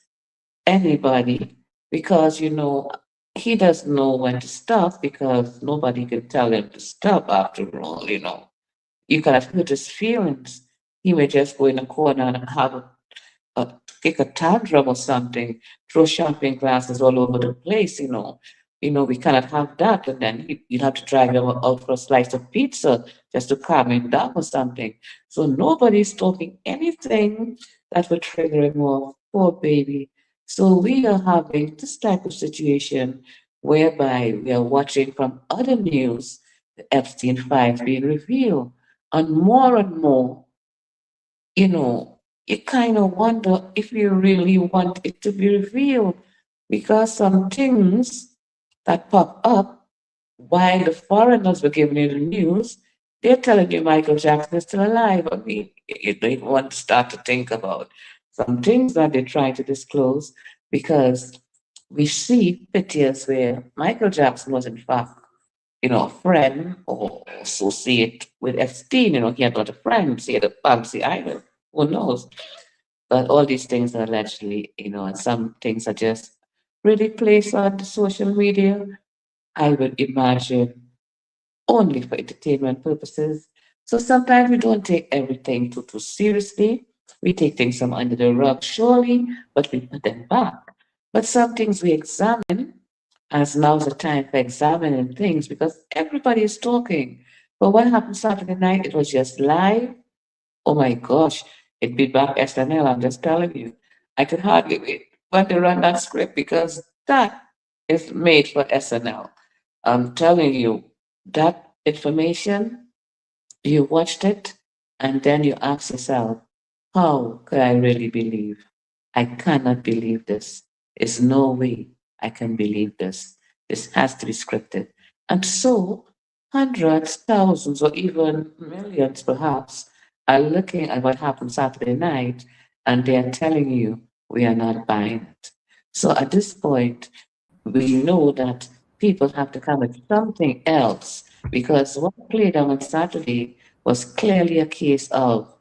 anybody, because he doesn't know when to stop, because nobody can tell him to stop after all. You kind of hurt his feelings. He may just go in a corner and have a kick a tantrum or something, throw champagne glasses all over the place. We cannot have that, and then you'd have to drag him out for a slice of pizza just to calm him down or something. So nobody's talking anything that would trigger him off. Poor baby. So we are having this type of situation whereby we are watching from other news the Epstein files being revealed, and more, you know, you kind of wonder if you really want it to be revealed, because some things that pop up while the foreigners were giving you the news, they're telling you Michael Jackson is still alive. I mean, you don't even want to start to think about some things that they're trying to disclose, because we see pictures where Michael Jackson was in fact, a friend or associate with Epstein. He had a lot of friends. He had a fancy island. Who knows? But all these things are allegedly, and some things are just really placed on the social media. I would imagine only for entertainment purposes. So sometimes we don't take everything too seriously. We take things from under the rug, surely, but we put them back. But some things we examine, as now's the time for examining things, because everybody is talking. But what happened Saturday night? It was just live. Oh my gosh, it beat back SNL. I'm just telling you. I could hardly wait when they run that script, because that is made for SNL. I'm telling you, that information, you watched it, and then you ask yourself, how could I really believe? I cannot believe this. There's no way I can believe this. This has to be scripted. And so, hundreds, thousands, or even millions perhaps are looking at what happened Saturday night, and they are telling you, we are not buying it. So at this point, we know that people have to come with something else, because what played on Saturday was clearly a case of,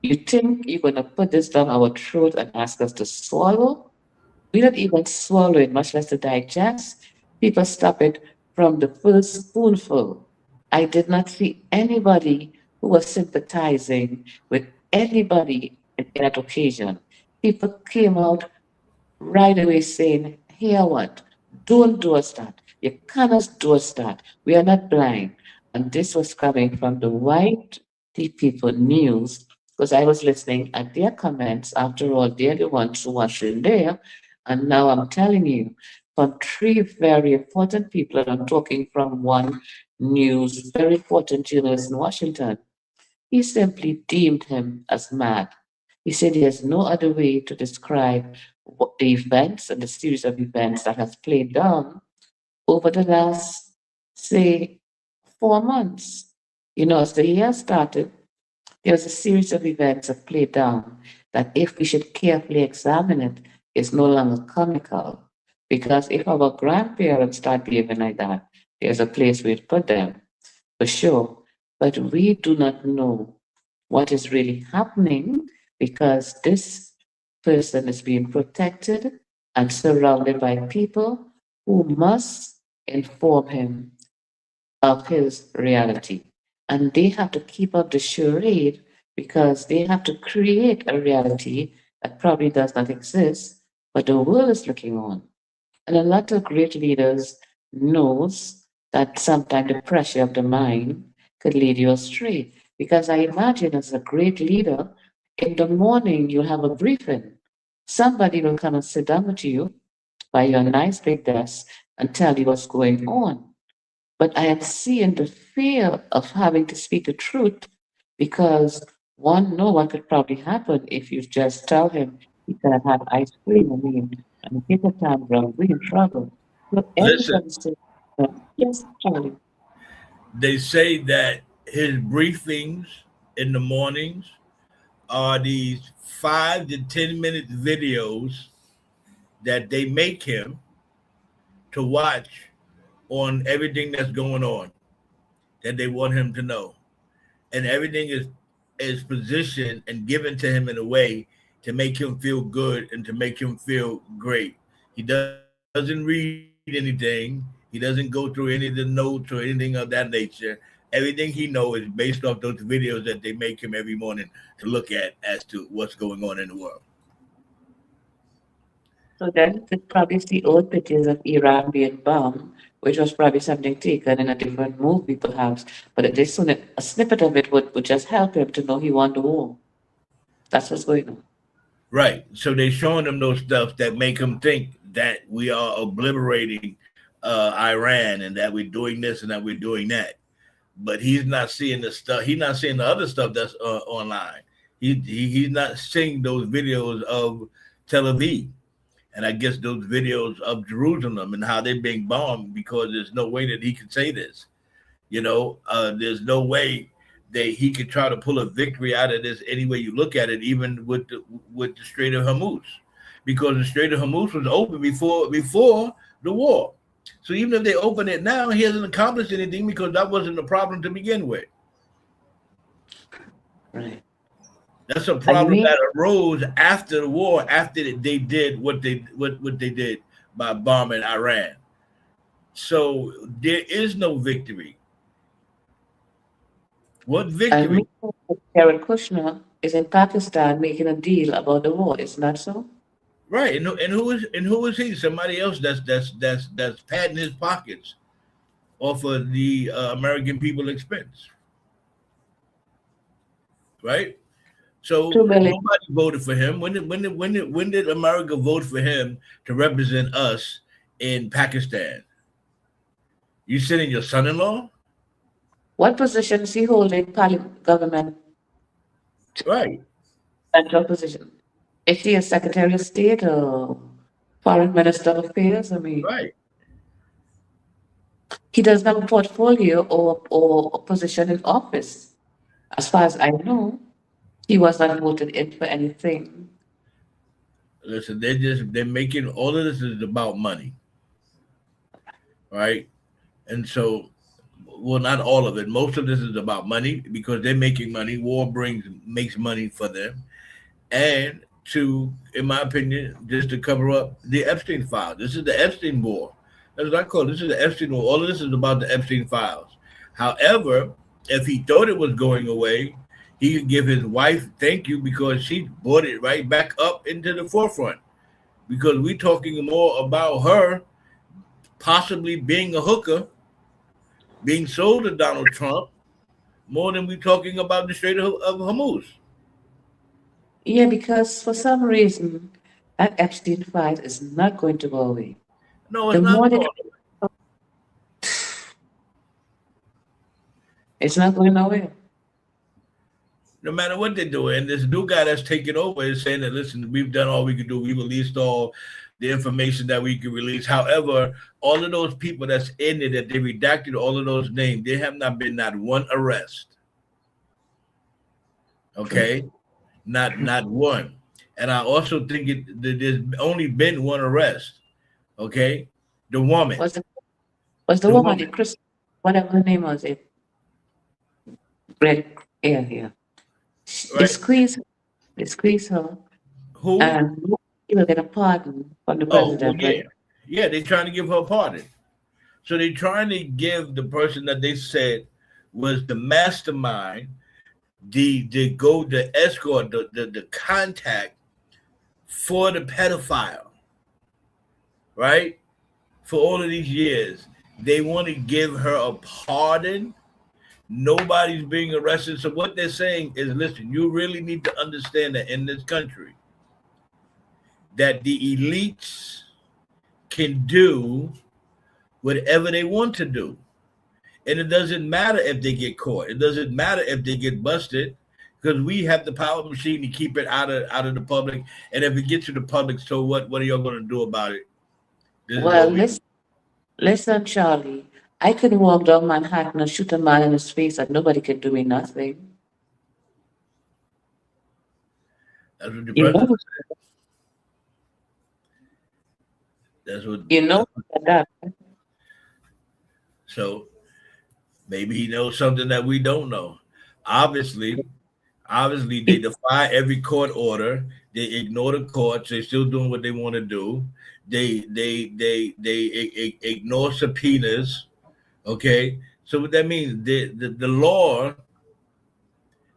you think you're going to put this down our throat and ask us to swallow? We don't even swallow it, much less to digest. People stop it from the first spoonful. I did not see anybody who was sympathizing with anybody in that occasion. People came out right away saying, here what? Don't do us that. You cannot do us that. We are not blind. And this was coming from the white people news because I was listening at their comments. After all, they're the ones who was in there. And now I'm telling you, from three very important people, and I'm talking from one news, very important journalist in Washington, he simply deemed him as mad. He said he has no other way to describe what the events and the series of events that has played down over the last, say, 4 months. As the year started, there was a series of events that played down that, if we should carefully examine it, is no longer comical. Because if our grandparents start behaving like that, there's a place where to put them, for sure. But we do not know what is really happening because this person is being protected and surrounded by people who must inform him of his reality. And they have to keep up the charade because they have to create a reality that probably does not exist, but the world is looking on. And a lot of great leaders knows that sometimes the pressure of the mind could lead you astray. Because I imagine as a great leader, in the morning you'll have a briefing. Somebody will come and sit down with you by your nice big desk and tell you what's going on. But I am seeing the fear of having to speak the truth because one know what could probably happen if you just tell him he can have ice cream and get a time wrong, we in trouble. So Listen, everybody says, yes, Charlie. they say that his briefings in the mornings are these 5 to 10 minute videos that they make him to watch on everything that's going on that they want him to know. And everything is positioned and given to him in a way to make him feel good and to make him feel great. He doesn't read anything. He doesn't go through any of the notes or anything of that nature. Everything he knows is based off those videos that they make him every morning to look at as to what's going on in the world. So then you could probably see old pictures of Iran being bombed, which was probably something taken in a different movie, perhaps. But this a snippet of it would just help him to know he won the war. That's what's going on. Right. So they're showing them those stuff that make them think that we are obliterating Iran and that we're doing this and that we're doing that. But he's not seeing the stuff. He's not seeing the other stuff that's online. He's not seeing those videos of Tel Aviv, and I guess those videos of Jerusalem and how they're being bombed because there's no way that he could say this. There's no way that he could try to pull a victory out of this any way you look at it, even with the Strait of Hormuz, because the Strait of Hormuz was open before the war. So even if they open it now, he hasn't accomplished anything because that wasn't a problem to begin with. Right. That's a And problem me, that arose after the war, after they did what they did by bombing Iran. So there is no victory. What and victory? me, Jared Kushner is in Pakistan making a deal about the war. Isn't that so? Right, and who is he? Somebody else that's padding his pockets off of the American people expense, right? So 2 billion. nobody voted for him. When did America vote for him to represent us in Pakistan? You sending your son-in-law, What position is he holding? Parliament, government, right? central position. Is he a Secretary of State or Foreign Minister of Affairs? I mean, Right. he doesn't have a portfolio or a position in office. As far as I know, he was not voted in for anything. Listen, they're making all of this is about money, right? And so, well, not all of it. Most of this is about money because they're making money. War makes money for them, and to, in my opinion, just to cover up the Epstein files. This is the Epstein war. That's what I call it. This is the Epstein war. All of this is about the Epstein files. However, if he thought it was going away, he could give his wife thank you because she brought it right back up into the forefront. Because we're talking more about her possibly being a hooker, being sold to Donald Trump, more than we're talking about the Strait of Hormuz. Yeah, because for some reason, that Epstein file is not going to go away. No, The it's not more they, going. it's not going nowhere. No matter what they do. And this new guy that's taking over is saying that, listen, we've done all we could do. We released all the information that we could release. However, all of those people that's in it, that they redacted all of those names, there have not been not one arrest. True. Okay, not one. And I also think that there's only been one arrest. Okay, the woman, Was the was the the woman, woman, the Chris, whatever her name was, it Greg, yeah, yeah. They right? squeeze, they squeeze her, Who? and he will get a pardon from the Oh, well, president, yeah, right? yeah. They're trying to give her a pardon. So they're trying to give the person that they said was the mastermind, the escort, the contact for the pedophile, right? For all of these years, they want to give her a pardon. Nobody's being arrested. So what they're saying is, listen, you really need to understand that in this country, that the elites can do whatever they want to do. And it doesn't matter if they get caught. It doesn't matter if they get busted, because we have the power machine to keep it out of the public. And if it gets to the public, so what? What are y'all going to do about it? This is Well, what we do. listen, Charlie. I could walk down Manhattan and shoot a man in his face, and nobody can do me nothing. That's what the You president. know, That's what. you know that. So maybe he knows something that we don't know. Obviously, obviously they defy every court order. They ignore the courts. They're still doing what they want to do. They ignore subpoenas. Okay, so what that means, the law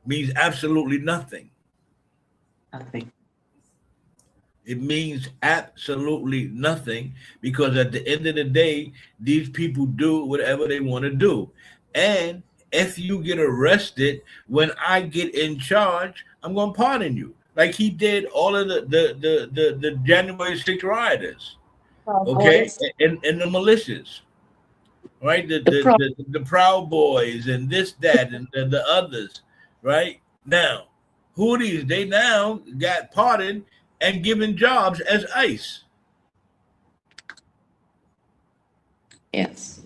means absolutely nothing. Nothing. It means absolutely nothing, because at the end of the day, these people do whatever they want to do. And if you get arrested when I get in charge, I'm going to pardon you. Like he did all of the January 6th rioters, okay? Boys, And the militias, right? the pro. The Proud Boys and this, that, and the others, right? Now, who are these? They now got pardoned and given jobs as ICE. Yes.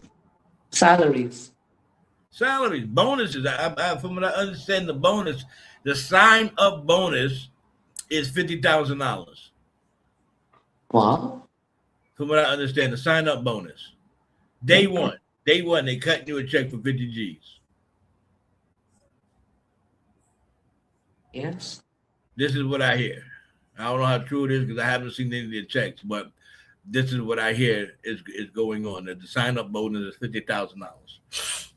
Salaries. Salaries, bonuses. From what I understand, the sign up bonus is $50,000. Wow. From what I understand, the sign up bonus. Okay. Day one, they cut you a check for 50 G's. Yes. This is what I hear. I don't know how true it is because I haven't seen any of the checks, but this is what I hear is going on. That the sign up bonus is $50,000.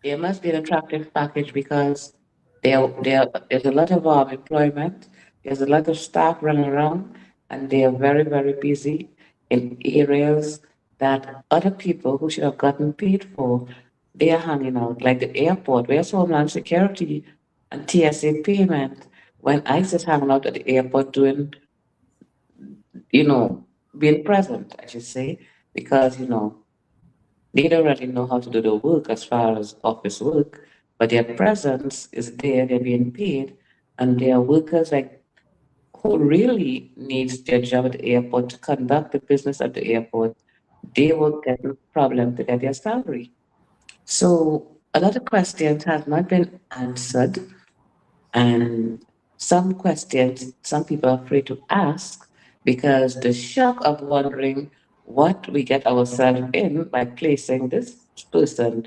There must be an attractive package because there's a lot of employment, there's a lot of staff running around, and they are very, very busy in areas that other people who should have gotten paid for, they are hanging out, like the airport. Where's Homeland Security and TSA payment when ICE is hanging out at the airport doing, you know, being present, I should say, because, they don't really know how to do the work as far as office work, but their presence is there, they're being paid, and they are workers like who really needs their job at the airport to conduct the business at the airport. They will get no problem to get their salary. So a lot of questions have not been answered, and some questions some people are afraid to ask because the shock of wondering what we get ourselves in by placing this person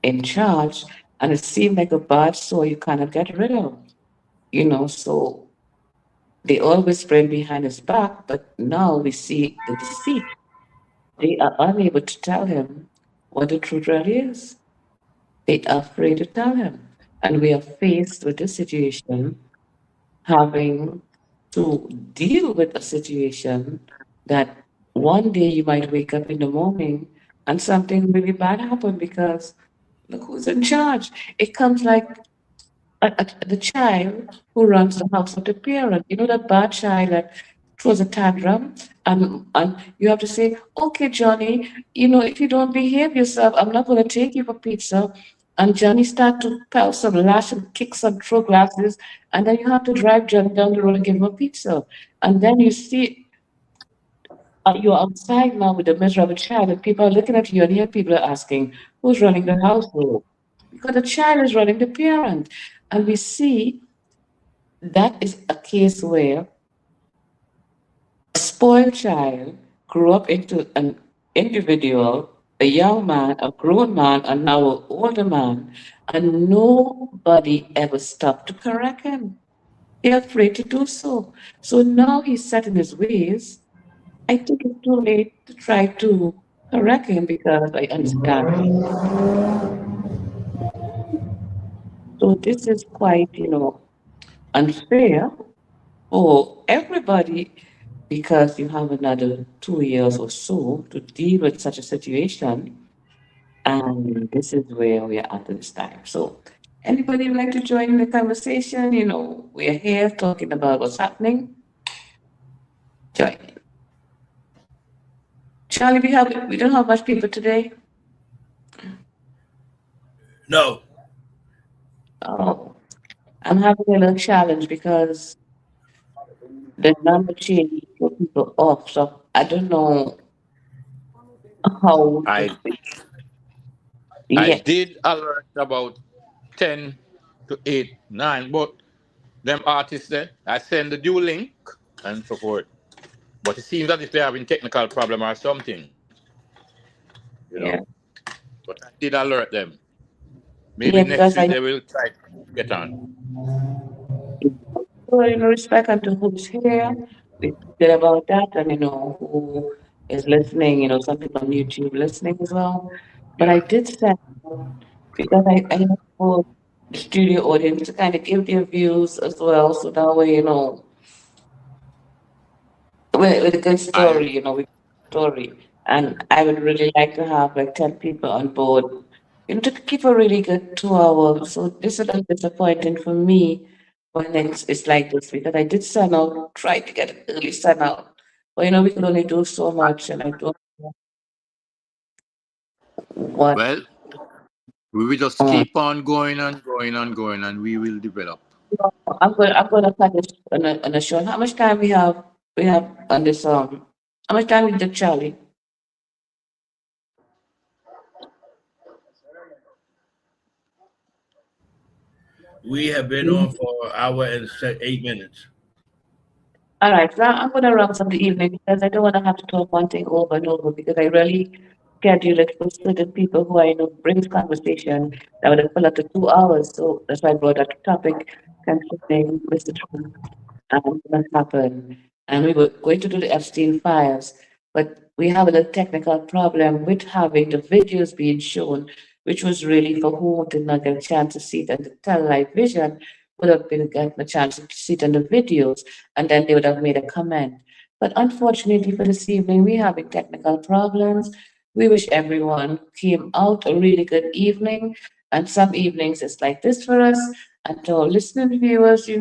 in charge, and it seemed like a bad sore you cannot get rid of. So they always spraying behind his back, but now we see the deceit. They are unable to tell him what the truth really is. They are afraid to tell him. And we are faced with this situation, having to deal with a situation that one day you might wake up in the morning and something really bad happened because look who's in charge. It comes like the child who runs the house of the parent. You know, that bad child that throws a tantrum, and you have to say, okay, Johnny, you know, if you don't behave yourself, I'm not going to take you for pizza. And Johnny start to pelt some, lash and kick some, throw glasses, and then you have to drive Johnny down the road and give him a pizza. And then you see you're outside now with a miserable child, and people are looking at you, and here people are asking, who's running the household? Because the child is running the parent. And we see that is a case where a spoiled child grew up into an individual, a young man, a grown man, and now an older man, and nobody ever stopped to correct him. They're afraid to do so. So now he's set in his ways. I think it's too late to try to correct him because I understand him. So this is quite, unfair for everybody because you have another 2 years or so to deal with such a situation. And this is where we are at this time. So anybody would like to join in the conversation? You know, we're here talking about what's happening. Join in. Charlie, we don't have much people today. No. Oh, I'm having a little challenge because the number change for people off. So I don't know how to I fix. I Yes. did alert about 10 to 8, 9, but them artists there, I send the due link and so forth. But it seems as if they're having technical problem or something, you Yeah. know. But I did alert them. Maybe Yeah, next because week I they will try to get on. so respect unto who's here. We good about that and who is listening, some people on YouTube listening as well. But I Yeah. did send because I know for the studio audience to kind of give their views as well. So that way, with a good I story, with a story. And I would really like to have like 10 people on board, to keep a really good 2 hour. So this is a little disappointing for me when it's like this because I did send out, try to get an early send out. But we can only do so much and I don't know what well, we will just um keep on going and going and going, and we will develop. I'm gonna cut this on a short. How much time we have on this how much time we did Charlie? We have been on for an hour and 8 minutes. All right, so I'm going to round up the evening because I don't want to have to talk one thing over and over because I really schedule it for certain people who I know brings conversation that would have filled up to 2 hours. So that's why I brought that topic concerning Mr. Trump and what happened. And we were going to do the Epstein files, but we have a little technical problem with having the videos being shown, which was really for who did not get a chance to see it and the television vision would have been getting a chance to see it on the videos, and then they would have made a comment. But unfortunately for this evening, we're having technical problems. We wish everyone came out a really good evening. And some evenings it's like this for us. And to our listening viewers, we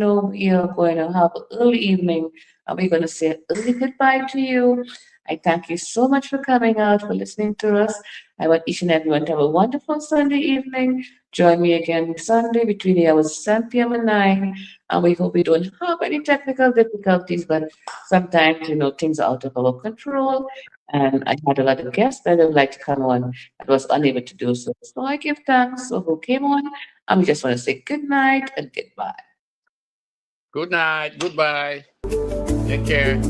are going to have an early evening and we're going to say early goodbye to you. I thank you so much for coming out, for listening to us. I want each and everyone to have a wonderful Sunday evening. Join me again Sunday between the hours 7 p.m. and 9. And we hope we don't have any technical difficulties, but sometimes, things are out of our control. And I had a lot of guests that would like to come on. I was unable to do so. So I give thanks for who came on. And we just want to say good night and goodbye. Good night. Goodbye. Take care.